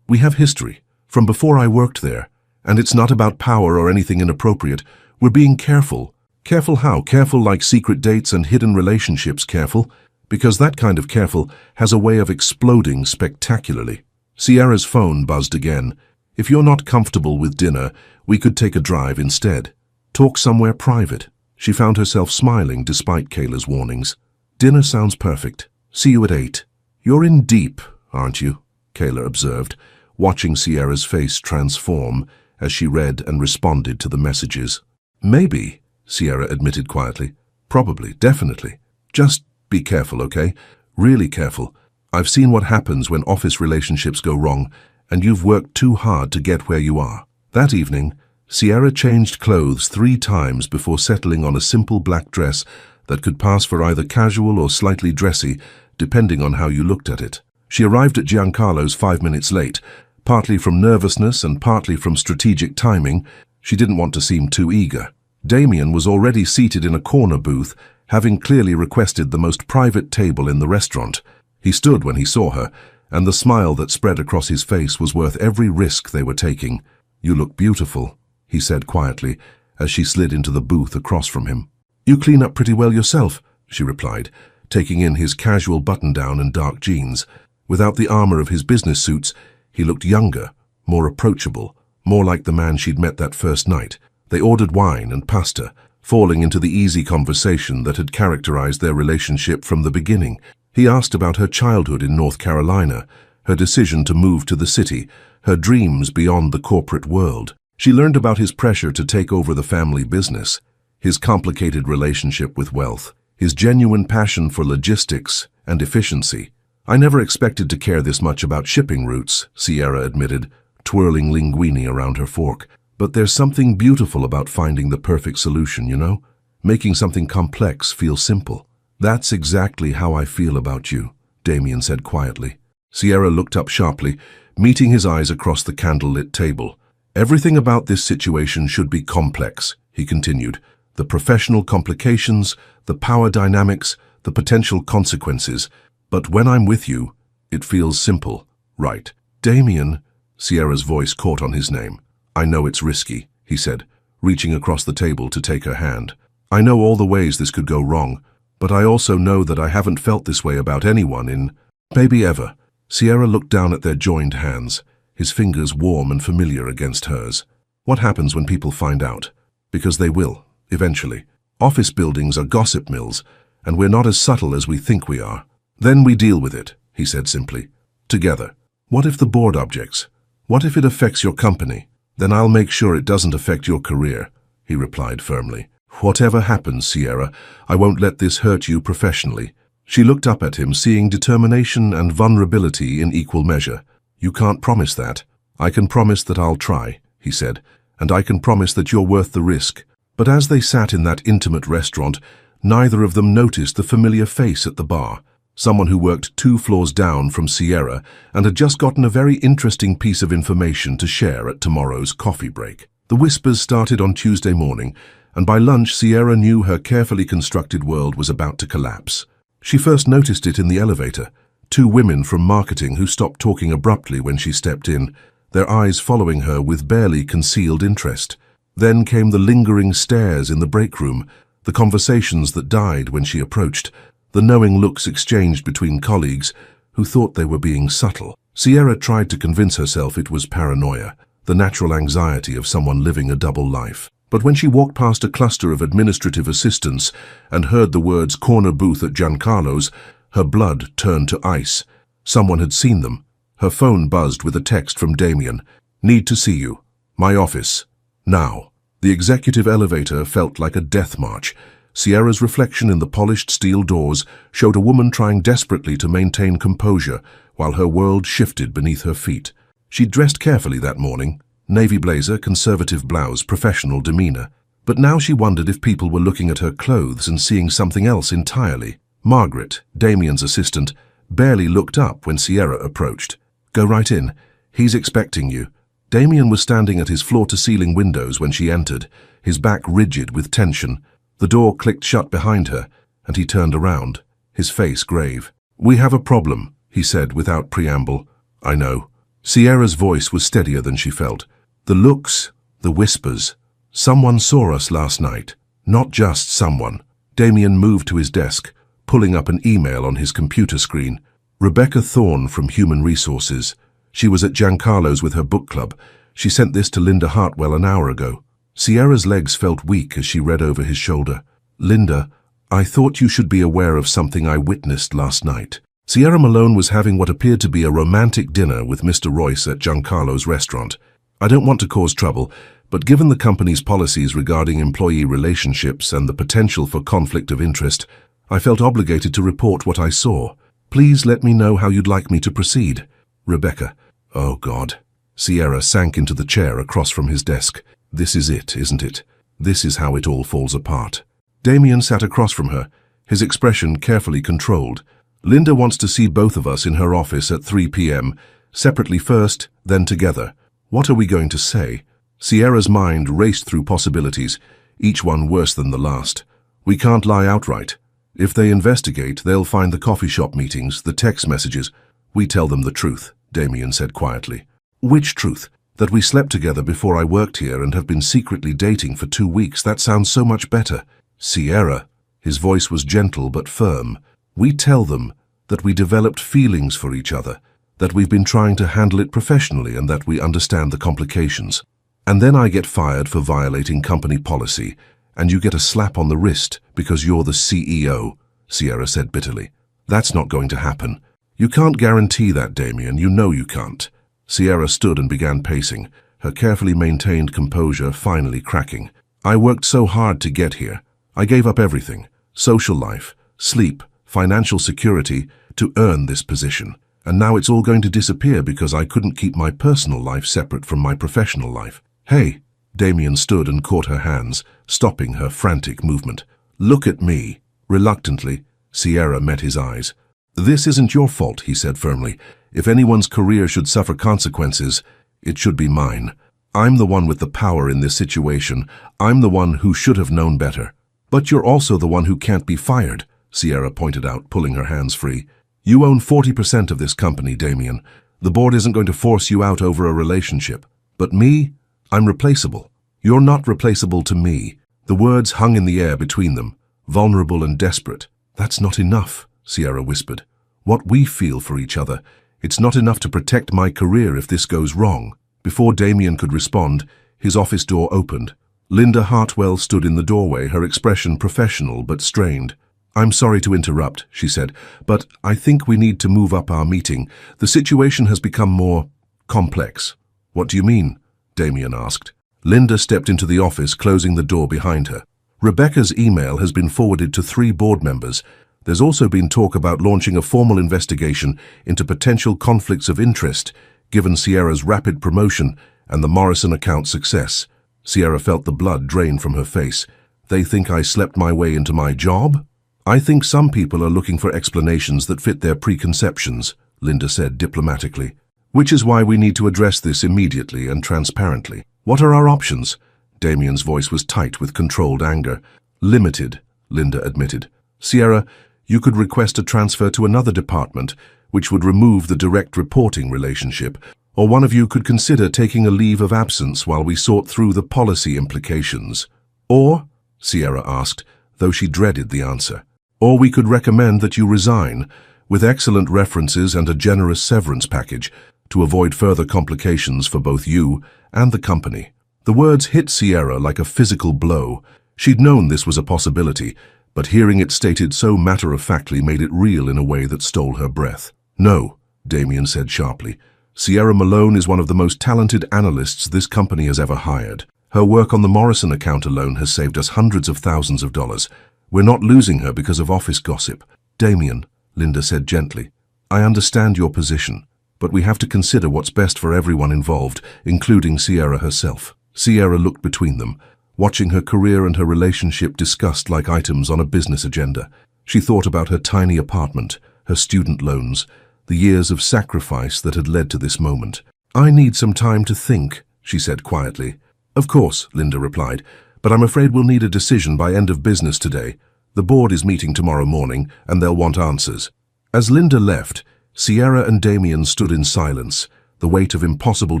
We have history, from before I worked there, and it's not about power or anything inappropriate. We're being careful. Careful how? Careful like secret dates and hidden relationships careful? Because that kind of careful has a way of exploding spectacularly. Sierra's phone buzzed again. "If you're not comfortable with dinner, we could take a drive instead. Talk somewhere private." She found herself smiling despite Kayla's warnings. "Dinner sounds perfect. See you at 8. "You're in deep, aren't you?" Kayla observed, watching Sierra's face transform as she read and responded to the messages. "Maybe," Sierra admitted quietly. "Probably, definitely. Just be careful, okay? Really careful. I've seen what happens when office relationships go wrong, and you've worked too hard to get where you are." That evening, Sierra changed clothes 3 times before settling on a simple black dress that could pass for either casual or slightly dressy, depending on how you looked at it. She arrived at Giancarlo's 5 minutes late, partly from nervousness and partly from strategic timing. She didn't want to seem too eager. Damien was already seated in a corner booth, having clearly requested the most private table in the restaurant. He stood when he saw her, and the smile that spread across his face was worth every risk they were taking. "You look beautiful," he said quietly, as she slid into the booth across from him. "You clean up pretty well yourself," she replied, taking in his casual button-down and dark jeans. Without the armor of his business suits, he looked younger, more approachable, more like the man she'd met that first night. They ordered wine and pasta, falling into the easy conversation that had characterized their relationship from the beginning. He asked about her childhood in North Carolina, her decision to move to the city, her dreams beyond the corporate world. She learned about his pressure to take over the family business, his complicated relationship with wealth, his genuine passion for logistics and efficiency. "I never expected to care this much about shipping routes," Sierra admitted, twirling linguine around her fork. "But there's something beautiful about finding the perfect solution, you know? Making something complex feel simple." "That's exactly how I feel about you," Damien said quietly. Sierra looked up sharply, meeting his eyes across the candlelit table. "Everything about this situation should be complex," he continued. "The professional complications, the power dynamics, the potential consequences. But when I'm with you, it feels simple, right?" "Damien," Sierra's voice caught on his name. "I know it's risky," he said, reaching across the table to take her hand. "I know all the ways this could go wrong, but I also know that I haven't felt this way about anyone in, maybe ever." Sierra looked down at their joined hands, his fingers warm and familiar against hers. "What happens when people find out? Because they will, eventually. Office buildings are gossip mills, and we're not as subtle as we think we are. Then we deal with it," he said simply. "Together. What if the board objects? What if it affects your company? Then I'll make sure it doesn't affect your career," he replied firmly. "Whatever happens, Sierra, I won't let this hurt you professionally." She looked up at him, seeing determination and vulnerability in equal measure. "You can't promise that." "I can promise that I'll try," he said, "and I can promise that you're worth the risk." But as they sat in that intimate restaurant, neither of them noticed the familiar face at the bar. Someone who worked 2 floors down from Sierra and had just gotten a very interesting piece of information to share at tomorrow's coffee break. The whispers started on Tuesday morning, and by lunch Sierra knew her carefully constructed world was about to collapse. She first noticed it in the elevator, 2 women from marketing who stopped talking abruptly when she stepped in, their eyes following her with barely concealed interest. Then came the lingering stares in the break room, the conversations that died when she approached, the knowing looks exchanged between colleagues who thought they were being subtle. Sierra tried to convince herself it was paranoia, the natural anxiety of someone living a double life. But when she walked past a cluster of administrative assistants and heard the words corner booth at Giancarlo's, her blood turned to ice. Someone had seen them. Her phone buzzed with a text from Damien. "Need to see you. My office. Now." The executive elevator felt like a death march. Sierra's reflection in the polished steel doors showed a woman trying desperately to maintain composure while her world shifted beneath her feet. She dressed carefully that morning. Navy blazer, conservative blouse, professional demeanor. But now she wondered if people were looking at her clothes and seeing something else entirely. Margaret, Damien's assistant, barely looked up when Sierra approached. "Go right in. He's expecting you." Damien was standing at his floor-to-ceiling windows when she entered, his back rigid with tension. The door clicked shut behind her, and he turned around, his face grave. "We have a problem," he said without preamble. "I know." Sierra's voice was steadier than she felt. The looks, the whispers. "Someone saw us last night. Not just someone." Damien moved to his desk, pulling up an email on his computer screen. Rebecca Thorne from Human Resources. She was at Giancarlo's with her book club. She sent this to Linda Hartwell an hour ago. Sierra's legs felt weak as she read over his shoulder. "Linda, I thought you should be aware of something I witnessed last night." Sierra Malone was having what appeared to be a romantic dinner with Mr. Royce at Giancarlo's restaurant. "I don't want to cause trouble, but given the company's policies regarding employee relationships and the potential for conflict of interest, I felt obligated to report what I saw. Please let me know how you'd like me to proceed." Rebecca. "Oh, God." Sierra sank into the chair across from his desk. "This is it, isn't it? This is how it all falls apart." Damien sat across from her, his expression carefully controlled. "Linda wants to see both of us in her office at 3 p.m., separately first, then together. What are we going to say?" Sierra's mind raced through possibilities, each one worse than the last. "We can't lie outright. If they investigate, they'll find the coffee shop meetings, the text messages. We tell them the truth," Damien said quietly. "Which truth? That we slept together before I worked here and have been secretly dating for 2 weeks. That sounds so much better." "Sierra," his voice was gentle but firm, "we tell them that we developed feelings for each other, that we've been trying to handle it professionally and that we understand the complications. And then I get fired for violating company policy, and you get a slap on the wrist because you're the CEO," Sierra said bitterly. "That's not going to happen. You can't guarantee that, Damien. You know you can't." Sierra stood and began pacing, her carefully maintained composure finally cracking. "I worked so hard to get here. I gave up everything, social life, sleep, financial security, to earn this position. And now it's all going to disappear because I couldn't keep my personal life separate from my professional life." "Hey," Damien stood and caught her hands, stopping her frantic movement. "Look at me." Reluctantly, Sierra met his eyes. "This isn't your fault," he said firmly. "If anyone's career should suffer consequences, it should be mine. I'm the one with the power in this situation. I'm the one who should have known better." "But you're also the one who can't be fired," Sierra pointed out, pulling her hands free. "You own 40% of this company, Damien. The board isn't going to force you out over a relationship. But me, I'm replaceable. You're not replaceable to me." The words hung in the air between them, vulnerable and desperate. "That's not enough," Sierra whispered. "What we feel for each other, it's not enough to protect my career if this goes wrong." Before Damien could respond, his office door opened. Linda Hartwell stood in the doorway, her expression professional but strained. "I'm sorry to interrupt," she said, "but I think we need to move up our meeting. The situation has become more complex." "What do you mean?" Damien asked. Linda stepped into the office, closing the door behind her. "Rebecca's email has been forwarded to 3 board members. There's also been talk about launching a formal investigation into potential conflicts of interest, given Sierra's rapid promotion and the Morrison account success." Sierra felt the blood drain from her face. "They think I slept my way into my job?" "I think some people are looking for explanations that fit their preconceptions," Linda said diplomatically. "Which is why we need to address this immediately and transparently." "What are our options?" Damien's voice was tight with controlled anger. "Limited," Linda admitted. "Sierra, you could request a transfer to another department, which would remove the direct reporting relationship, or one of you could consider taking a leave of absence while we sort through the policy implications." "Or," Sierra asked, though she dreaded the answer, "or we could recommend that you resign, with excellent references and a generous severance package, to avoid further complications for both you and the company." The words hit Sierra like a physical blow. She'd known this was a possibility, but hearing it stated so matter-of-factly made it real in a way that stole her breath. "No," Damien said sharply. "Sierra Malone is one of the most talented analysts this company has ever hired. Her work on the Morrison account alone has saved us hundreds of thousands of dollars. We're not losing her because of office gossip." "Damien," Linda said gently, "I understand your position, but we have to consider what's best for everyone involved, including Sierra herself." Sierra looked between them, watching her career and her relationship discussed like items on a business agenda. She thought about her tiny apartment, her student loans, the years of sacrifice that had led to this moment. "I need some time to think," she said quietly. "Of course," Linda replied, "but I'm afraid we'll need a decision by end of business today. The board is meeting tomorrow morning, and they'll want answers." As Linda left, Sierra and Damien stood in silence, the weight of impossible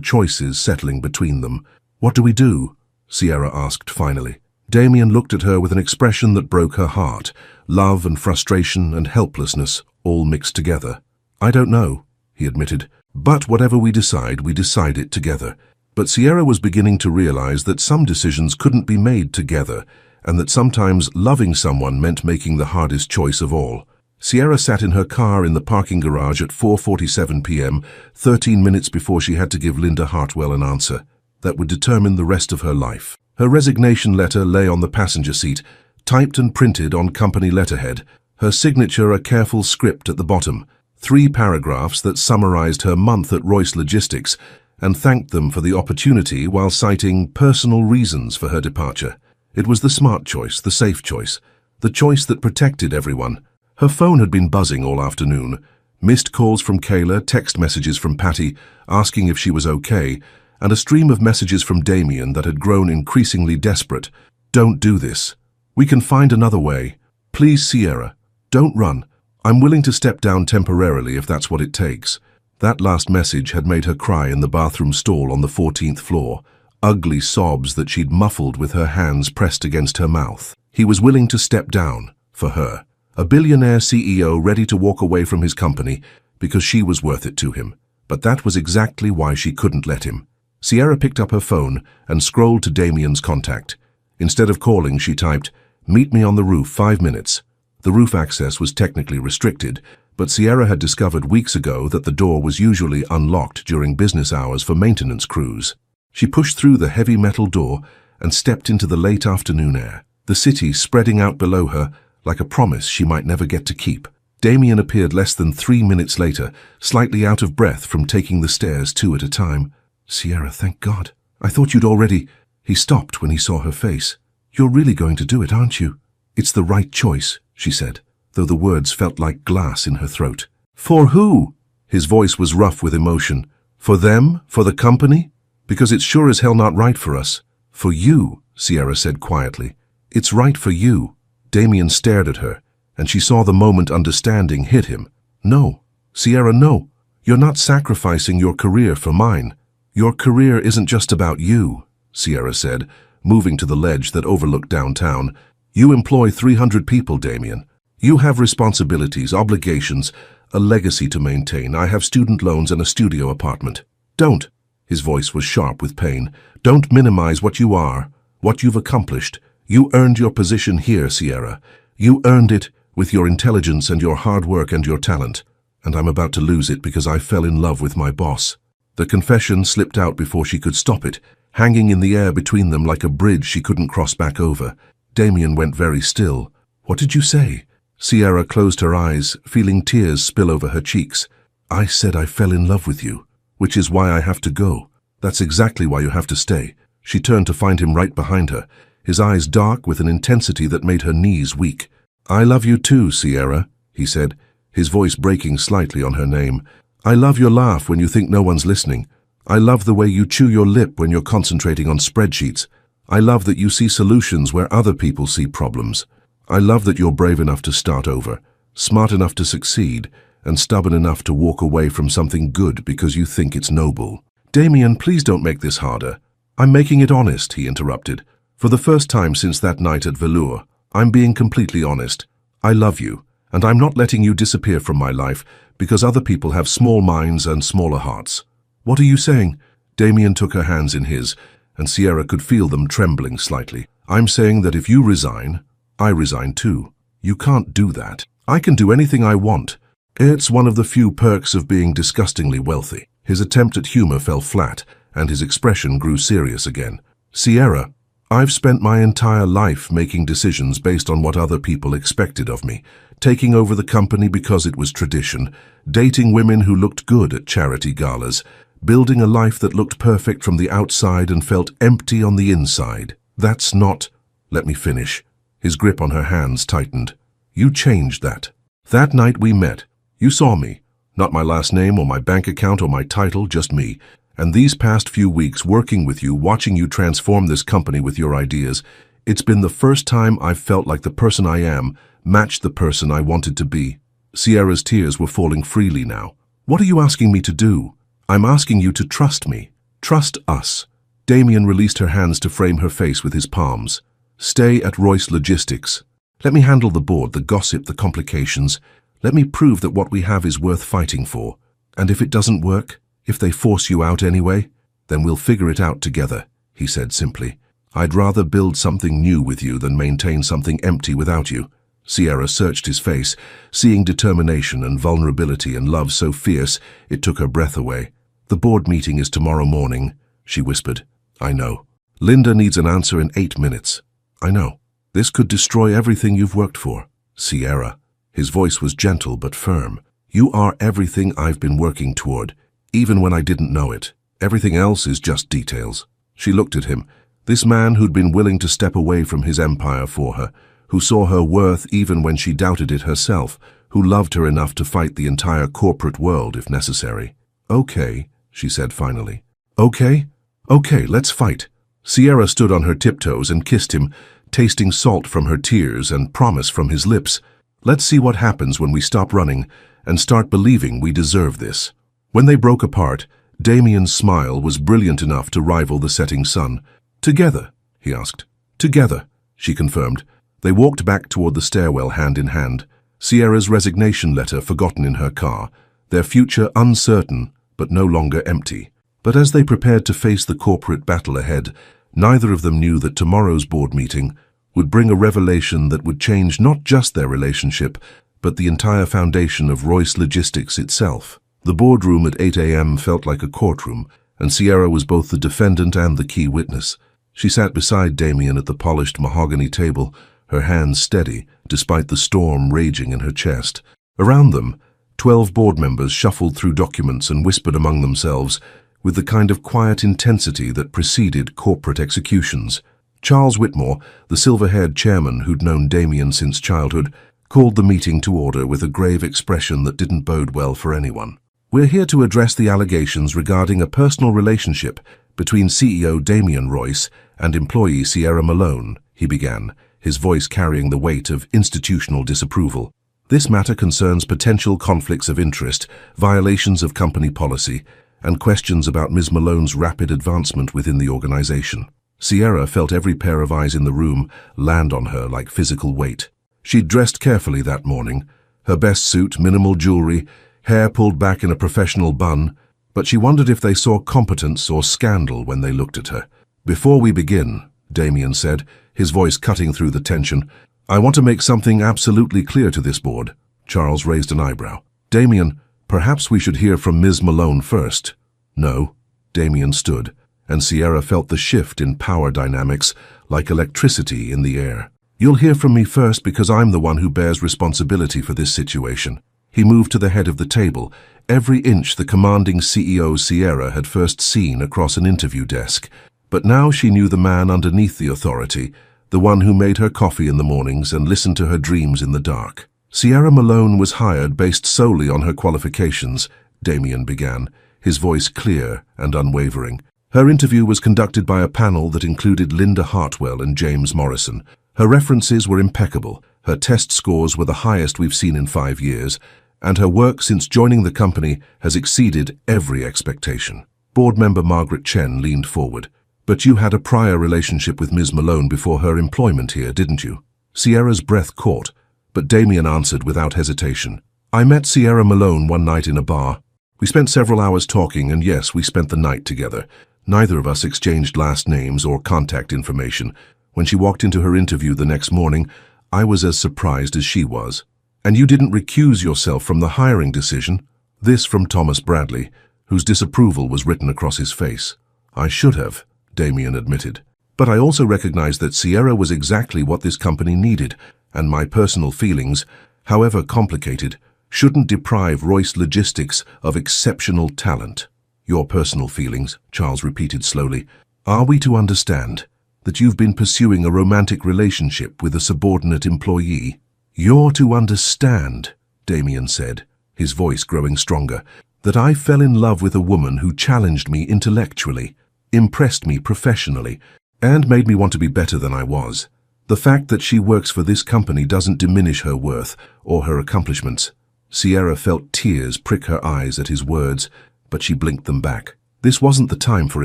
choices settling between them. "What do we do?" Sierra asked finally. Damien looked at her with an expression that broke her heart, love and frustration and helplessness all mixed together. "I don't know," he admitted, "but whatever we decide it together." But Sierra was beginning to realize that some decisions couldn't be made together, and that sometimes loving someone meant making the hardest choice of all. Sierra sat in her car in the parking garage at 4:47 p.m., 13 minutes before she had to give Linda Hartwell an answer that would determine the rest of her life. Her resignation letter lay on the passenger seat, typed and printed on company letterhead, her signature a careful script at the bottom, 3 paragraphs that summarized her month at Royce Logistics and thanked them for the opportunity while citing personal reasons for her departure. It was the smart choice, the safe choice, the choice that protected everyone. Her phone had been buzzing all afternoon. Missed calls from Kayla, text messages from Patty asking if she was okay, and a stream of messages from Damien that had grown increasingly desperate. "Don't do this. We can find another way. Please, Sierra, don't run. I'm willing to step down temporarily if that's what it takes." That last message had made her cry in the bathroom stall on the 14th floor, ugly sobs that she'd muffled with her hands pressed against her mouth. He was willing to step down, for her. A billionaire CEO ready to walk away from his company because she was worth it to him. But that was exactly why she couldn't let him. Sierra picked up her phone and scrolled to Damien's contact. Instead of calling, she typed, "Meet me on the roof, 5 minutes." The roof access was technically restricted, but Sierra had discovered weeks ago that the door was usually unlocked during business hours for maintenance crews. She pushed through the heavy metal door and stepped into the late afternoon air, the city spreading out below her like a promise she might never get to keep. Damien appeared less than 3 minutes later, slightly out of breath from taking the stairs 2 at a time. "Sierra, thank God. I thought you'd already—" He stopped when he saw her face. "You're really going to do it, aren't you?" "It's the right choice," she said, though the words felt like glass in her throat. "For who?" His voice was rough with emotion. "For them? For the company? Because it's sure as hell not right for us." "For you," Sierra said quietly. "It's right for you." Damien stared at her, and she saw the moment understanding hit him. "No, Sierra, no. You're not sacrificing your career for mine. Your career isn't just about you," Sierra said, moving to the ledge that overlooked downtown. "You employ 300 people, Damien. You have responsibilities, obligations, a legacy to maintain. I have student loans and a studio apartment. Don't," his voice was sharp with pain, "don't minimize what you are, what you've accomplished. You earned your position here, Sierra. You earned it with your intelligence and your hard work and your talent. And I'm about to lose it because I fell in love with my boss." The confession slipped out before she could stop it, hanging in the air between them like a bridge she couldn't cross back over. Damien went very still. "What did you say?" Sierra closed her eyes, feeling tears spill over her cheeks. "I said I fell in love with you, which is why I have to go. That's exactly why you have to stay." She turned to find him right behind her, his eyes dark with an intensity that made her knees weak. "I love you too, Sierra," he said, his voice breaking slightly on her name. "I love your laugh when you think no one's listening. I love the way you chew your lip when you're concentrating on spreadsheets. I love that you see solutions where other people see problems. I love that you're brave enough to start over, smart enough to succeed, and stubborn enough to walk away from something good because you think it's noble." "Damien, please don't make this harder." "I'm making it honest," he interrupted. "For the first time since that night at Velour, I'm being completely honest. I love you, and I'm not letting you disappear from my life because other people have small minds and smaller hearts." "What are you saying?" Damien took her hands in his, and Sierra could feel them trembling slightly. "I'm saying that if you resign, I resign too. You can't do that. I can do anything I want. It's one of the few perks of being disgustingly wealthy." His attempt at humor fell flat, and his expression grew serious again. "Sierra, I've spent my entire life making decisions based on what other people expected of me, taking over the company because it was tradition, dating women who looked good at charity galas, building a life that looked perfect from the outside and felt empty on the inside. That's not—" "Let me finish." His grip on her hands tightened. "You changed that. That night we met, you saw me. Not my last name or my bank account or my title, just me. And these past few weeks working with you, watching you transform this company with your ideas, it's been the first time I've felt like the person I am matched the person I wanted to be." Sierra's tears were falling freely now. "What are you asking me to do? I'm asking you to trust me. Trust us." Damien released her hands to frame her face with his palms. "Stay at Royce Logistics. Let me handle the board, the gossip, the complications. Let me prove that what we have is worth fighting for. And if it doesn't work, if they force you out anyway, then we'll figure it out together," he said simply. "I'd rather build something new with you than maintain something empty without you." Sierra searched his face, seeing determination and vulnerability and love so fierce it took her breath away. "The board meeting is tomorrow morning," she whispered. "I know. Linda needs an answer in 8 minutes. I know. This could destroy everything you've worked for." "Sierra." His voice was gentle but firm. "You are everything I've been working toward, even when I didn't know it. Everything else is just details." She looked at him, this man who'd been willing to step away from his empire for her, who saw her worth even when she doubted it herself, who loved her enough to fight the entire corporate world if necessary. "Okay," she said finally. "Okay? Okay, let's fight." Sierra stood on her tiptoes and kissed him, tasting salt from her tears and promise from his lips. "Let's see what happens when we stop running and start believing we deserve this." When they broke apart, Damien's smile was brilliant enough to rival the setting sun. "Together?" he asked. "Together," she confirmed. They walked back toward the stairwell hand in hand, Sierra's resignation letter forgotten in her car, their future uncertain but no longer empty. But as they prepared to face the corporate battle ahead, neither of them knew that tomorrow's board meeting would bring a revelation that would change not just their relationship, but the entire foundation of Royce Logistics itself. The boardroom at 8 a.m. felt like a courtroom, and Sierra was both the defendant and the key witness. She sat beside Damien at the polished mahogany table, her hands steady despite the storm raging in her chest. Around them, 12 board members shuffled through documents and whispered among themselves with the kind of quiet intensity that preceded corporate executions. Charles Whitmore, the silver-haired chairman who'd known Damien since childhood, called the meeting to order with a grave expression that didn't bode well for anyone. "We're here to address the allegations regarding a personal relationship between CEO Damien Royce and employee Sierra Malone," he began, his voice carrying the weight of institutional disapproval. "This matter concerns potential conflicts of interest, violations of company policy, and questions about Ms. Malone's rapid advancement within the organization." Sierra felt every pair of eyes in the room land on her like physical weight. She'd dressed carefully that morning, her best suit, minimal jewelry, hair pulled back in a professional bun, but she wondered if they saw competence or scandal when they looked at her. "Before we begin," Damien said, his voice cutting through the tension, "I want to make something absolutely clear to this board." Charles raised an eyebrow. "Damien, perhaps we should hear from Ms. Malone first." "No." Damien stood, and Sierra felt the shift in power dynamics like electricity in the air. "You'll hear from me first because I'm the one who bears responsibility for this situation." He moved to the head of the table, every inch the commanding CEO Sierra had first seen across an interview desk. But now she knew the man underneath the authority, the one who made her coffee in the mornings and listened to her dreams in the dark. "Sierra Malone was hired based solely on her qualifications," Damien began, his voice clear and unwavering. "Her interview was conducted by a panel that included Linda Hartwell and James Morrison. Her references were impeccable, her test scores were the highest we've seen in 5 years, and her work since joining the company has exceeded every expectation." Board member Margaret Chen leaned forward. "But you had a prior relationship with Ms. Malone before her employment here, didn't you?" Sierra's breath caught, but Damien answered without hesitation. "I met Sierra Malone one night in a bar. We spent several hours talking, and yes, we spent the night together. Neither of us exchanged last names or contact information. When she walked into her interview the next morning, I was as surprised as she was. And you didn't recuse yourself from the hiring decision? This from Thomas Bradley, whose disapproval was written across his face. I should have, Damien admitted. But I also recognized that Sierra was exactly what this company needed, and my personal feelings, however complicated, shouldn't deprive Royce Logistics of exceptional talent. Your personal feelings, Charles repeated slowly. Are we to understand that you've been pursuing a romantic relationship with a subordinate employee? You're to understand, Damien said, his voice growing stronger, that I fell in love with a woman who challenged me intellectually, impressed me professionally, and made me want to be better than I was. The fact that she works for this company doesn't diminish her worth or her accomplishments. Sierra felt tears prick her eyes at his words, but she blinked them back. This wasn't the time for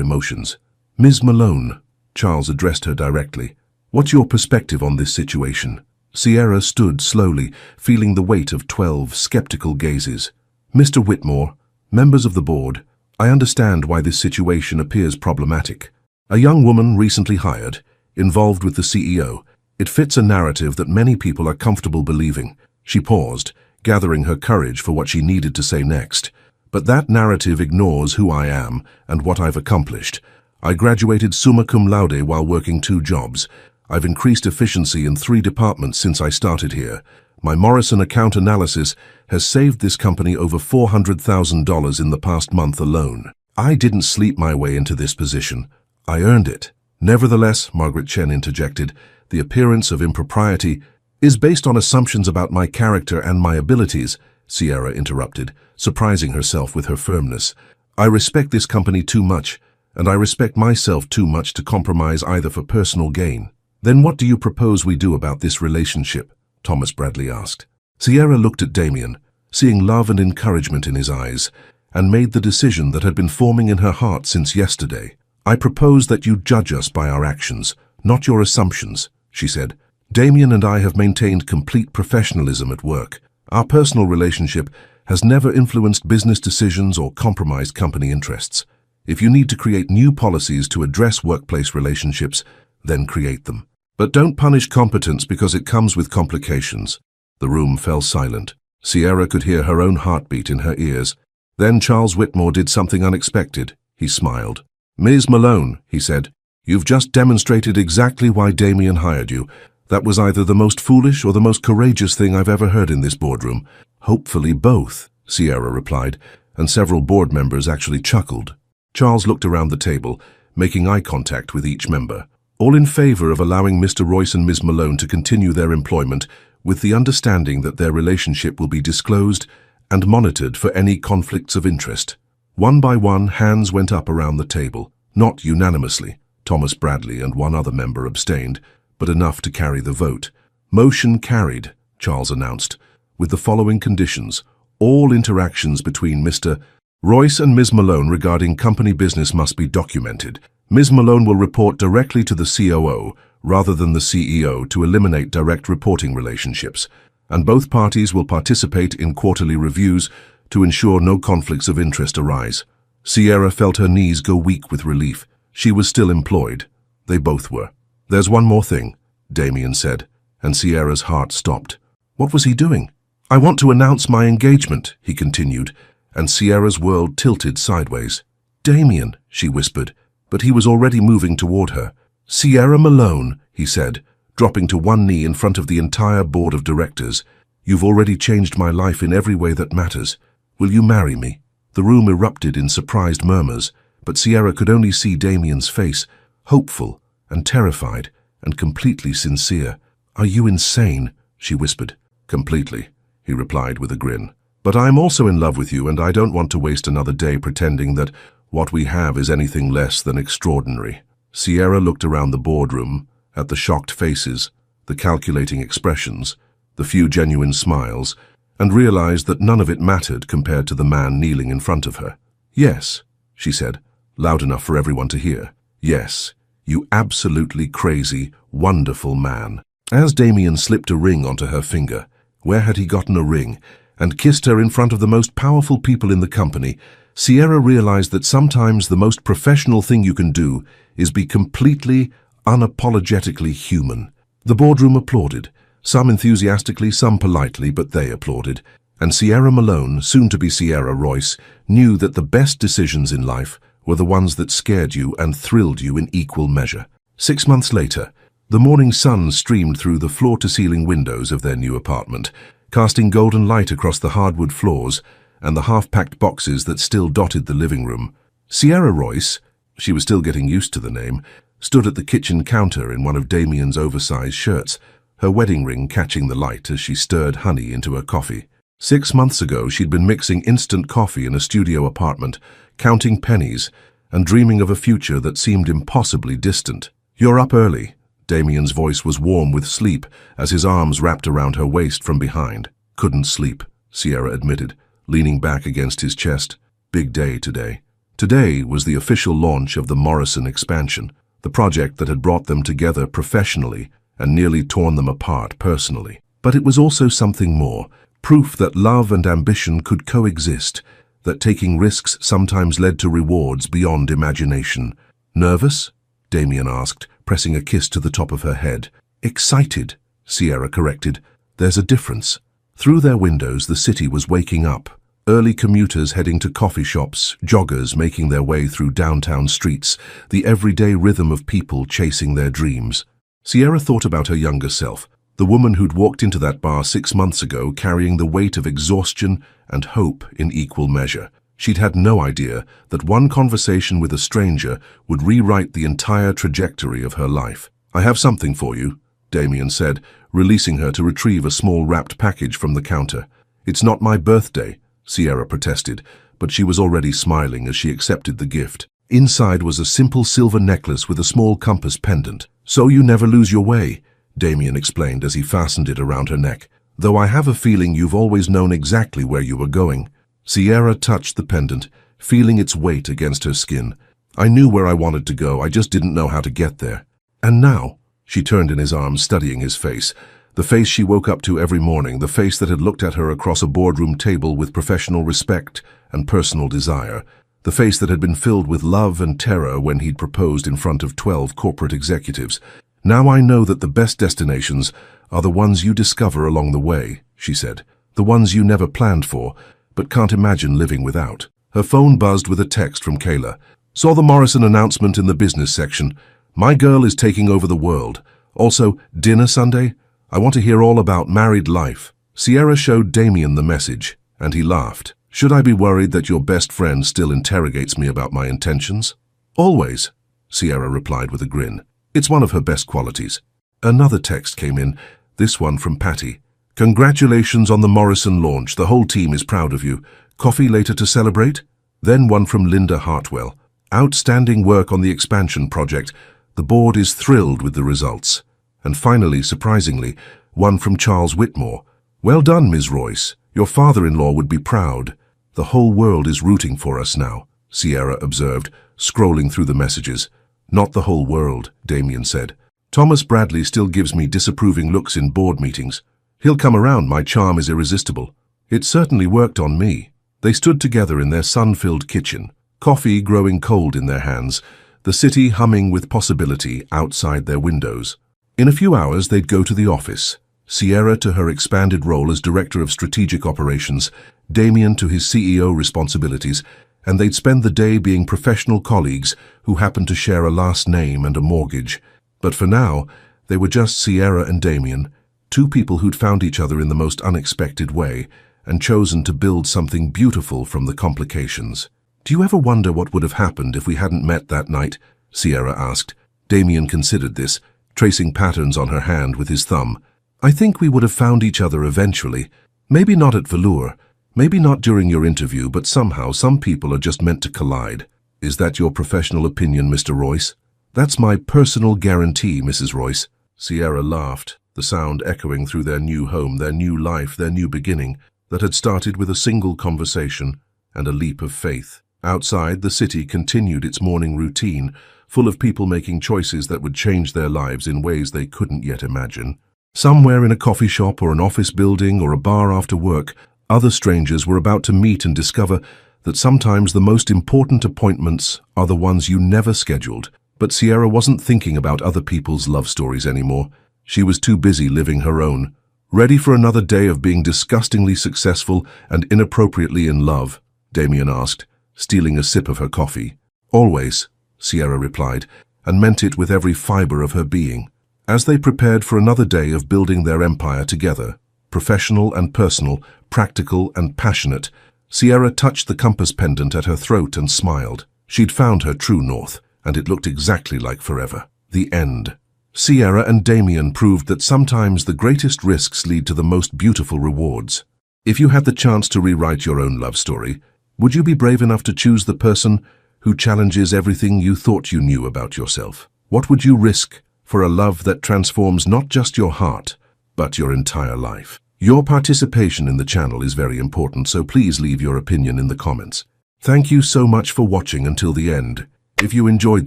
emotions. Ms. Malone, Charles addressed her directly. What's your perspective on this situation? Sierra stood slowly, feeling the weight of 12 skeptical gazes. Mr. Whitmore, members of the board, I understand why this situation appears problematic. A young woman recently hired, involved with the CEO. It fits a narrative that many people are comfortable believing. She paused, gathering her courage for what she needed to say next. But that narrative ignores who I am and what I've accomplished. I graduated summa cum laude while working 2 jobs. I've increased efficiency in 3 departments since I started here. My Morrison account analysis has saved this company over $400,000 in the past month alone. I didn't sleep my way into this position. I earned it. Nevertheless, Margaret Chen interjected, the appearance of impropriety is based on assumptions about my character and my abilities, Sierra interrupted, surprising herself with her firmness. I respect this company too much, and I respect myself too much to compromise either for personal gain. Then what do you propose we do about this relationship? Thomas Bradley asked. Sierra looked at Damien, seeing love and encouragement in his eyes, and made the decision that had been forming in her heart since yesterday. I propose that you judge us by our actions, not your assumptions, she said. Damien and I have maintained complete professionalism at work. Our personal relationship has never influenced business decisions or compromised company interests. If you need to create new policies to address workplace relationships, then create them. But don't punish competence because it comes with complications. The room fell silent. Sierra could hear her own heartbeat in her ears. Then Charles Whitmore did something unexpected. He smiled. Ms. Malone, he said, you've just demonstrated exactly why Damien hired you. That was either the most foolish or the most courageous thing I've ever heard in this boardroom. Hopefully both, Sierra replied, and several board members actually chuckled. Charles looked around the table, making eye contact with each member. All in favor of allowing Mr. Royce and Ms. Malone to continue their employment with the understanding that their relationship will be disclosed and monitored for any conflicts of interest. One by one, hands went up around the table, not unanimously. Thomas Bradley and one other member abstained, but enough to carry the vote. Motion carried, Charles announced, with the following conditions. All interactions between Mr. Royce and Ms. Malone regarding company business must be documented. Ms. Malone will report directly to the COO rather than the CEO to eliminate direct reporting relationships, and both parties will participate in quarterly reviews to ensure no conflicts of interest arise. Sierra felt her knees go weak with relief. She was still employed. They both were. There's one more thing, Damien said, and Sierra's heart stopped. What was he doing? I want to announce my engagement, he continued, and Sierra's world tilted sideways. Damien, she whispered, but he was already moving toward her. Sierra Malone, he said, dropping to one knee in front of the entire board of directors. You've already changed my life in every way that matters. Will you marry me? The room erupted in surprised murmurs, but Sierra could only see Damien's face, hopeful and terrified and completely sincere. Are you insane? She whispered. Completely, he replied with a grin. But I'm also in love with you, and I don't want to waste another day pretending that what we have is anything less than extraordinary. Sierra looked around the boardroom, at the shocked faces, the calculating expressions, the few genuine smiles, and realized that none of it mattered compared to the man kneeling in front of her. Yes, she said, loud enough for everyone to hear. Yes, you absolutely crazy, wonderful man. As Damien slipped a ring onto her finger, where had he gotten a ring, and kissed her in front of the most powerful people in the company, Sierra realized that sometimes the most professional thing you can do is be completely, unapologetically human. The boardroom applauded, some enthusiastically, some politely, but they applauded. And Sierra Malone, soon to be Sierra Royce, knew that the best decisions in life were the ones that scared you and thrilled you in equal measure. 6 months later, the morning sun streamed through the floor-to-ceiling windows of their new apartment, casting golden light across the hardwood floors and the half-packed boxes that still dotted the living room. Sierra Royce, she was still getting used to the name, stood at the kitchen counter in one of Damien's oversized shirts, her wedding ring catching the light as she stirred honey into her coffee. 6 months ago, she'd been mixing instant coffee in a studio apartment, counting pennies, and dreaming of a future that seemed impossibly distant. "You're up early." Damien's voice was warm with sleep as his arms wrapped around her waist from behind. "Couldn't sleep," Sierra admitted, leaning back against his chest. "Big day today." Today was the official launch of the Morrison expansion, the project that had brought them together professionally and nearly torn them apart personally. But it was also something more, proof that love and ambition could coexist, that taking risks sometimes led to rewards beyond imagination. "Nervous?" Damien asked, pressing a kiss to the top of her head. "Excited," Sierra corrected. "There's a difference." Through their windows, the city was waking up. Early commuters heading to coffee shops, joggers making their way through downtown streets, the everyday rhythm of people chasing their dreams. Sierra thought about her younger self, the woman who'd walked into that bar 6 months ago carrying the weight of exhaustion and hope in equal measure. She'd had no idea that one conversation with a stranger would rewrite the entire trajectory of her life. "I have something for you," Damien said, releasing her to retrieve a small wrapped package from the counter. "It's not my birthday," Sierra protested, but she was already smiling as she accepted the gift. Inside was a simple silver necklace with a small compass pendant. "So you never lose your way," Damien explained as he fastened it around her neck. "Though I have a feeling you've always known exactly where you were going." Sierra touched the pendant, feeling its weight against her skin. "I knew where I wanted to go, I just didn't know how to get there." "And now?" She turned in his arms, studying his face. The face she woke up to every morning, the face that had looked at her across a boardroom table with professional respect and personal desire. The face that had been filled with love and terror when he'd proposed in front of 12 corporate executives. "Now I know that the best destinations are the ones you discover along the way," she said. "The ones you never planned for, but can't imagine living without." Her phone buzzed with a text from Kayla. "Saw the Morrison announcement in the business section. My girl is taking over the world. Also, dinner Sunday? I want to hear all about married life." Sierra showed Damien the message, and he laughed. "Should I be worried that your best friend still interrogates me about my intentions?" "Always," Sierra replied with a grin. It's one of her best qualities. Another text came in, this one from Patty. "Congratulations on the Morrison launch. The whole team is proud of you. Coffee later to celebrate?" Then one from Linda Hartwell. "Outstanding work on the expansion project. The board is thrilled with the results." And finally, surprisingly, one from Charles Whitmore. "Well done, Ms. Royce. Your father-in-law would be proud. The whole world is rooting for us now," Sierra observed, scrolling through the messages. "Not the whole world," Damien said. "Thomas Bradley still gives me disapproving looks in board meetings. He'll come around, my charm is irresistible." It certainly worked on me. They stood together in their sun-filled kitchen, coffee growing cold in their hands, the city humming with possibility outside their windows. In a few hours, they'd go to the office. Sierra to her expanded role as Director of Strategic Operations, Damien to his CEO responsibilities, and they'd spend the day being professional colleagues who happened to share a last name and a mortgage. But for now, they were just Sierra and Damien, two people who'd found each other in the most unexpected way and chosen to build something beautiful from the complications. "Do you ever wonder what would have happened if we hadn't met that night?" Sierra asked. Damien considered this, tracing patterns on her hand with his thumb. "I think we would have found each other eventually. Maybe not at Velour, maybe not during your interview, but somehow some people are just meant to collide." "Is that your professional opinion, Mr. Royce?" "That's my personal guarantee, Mrs. Royce." Sierra laughed, the sound echoing through their new home, their new life, their new beginning, that had started with a single conversation and a leap of faith. Outside, the city continued its morning routine, full of people making choices that would change their lives in ways they couldn't yet imagine. Somewhere in a coffee shop or an office building or a bar after work, other strangers were about to meet and discover that sometimes the most important appointments are the ones you never scheduled. But Sierra wasn't thinking about other people's love stories anymore. She was too busy living her own. Ready for another day of being disgustingly successful and inappropriately in love? Damien asked, stealing a sip of her coffee. Always, Sierra replied, and meant it with every fiber of her being. As they prepared for another day of building their empire together, professional and personal, practical and passionate, Sierra touched the compass pendant at her throat and smiled. She'd found her true north, and it looked exactly like forever. The end. Sierra and Damien proved that sometimes the greatest risks lead to the most beautiful rewards. If you had the chance to rewrite your own love story, would you be brave enough to choose the person who challenges everything you thought you knew about yourself? What would you risk for a love that transforms not just your heart, but your entire life? Your participation in the channel is very important, so please leave your opinion in the comments. Thank you so much for watching until the end. If you enjoyed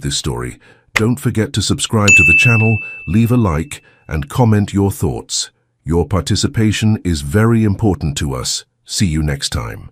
this story, don't forget to subscribe to the channel, leave a like, and comment your thoughts. Your participation is very important to us. See you next time.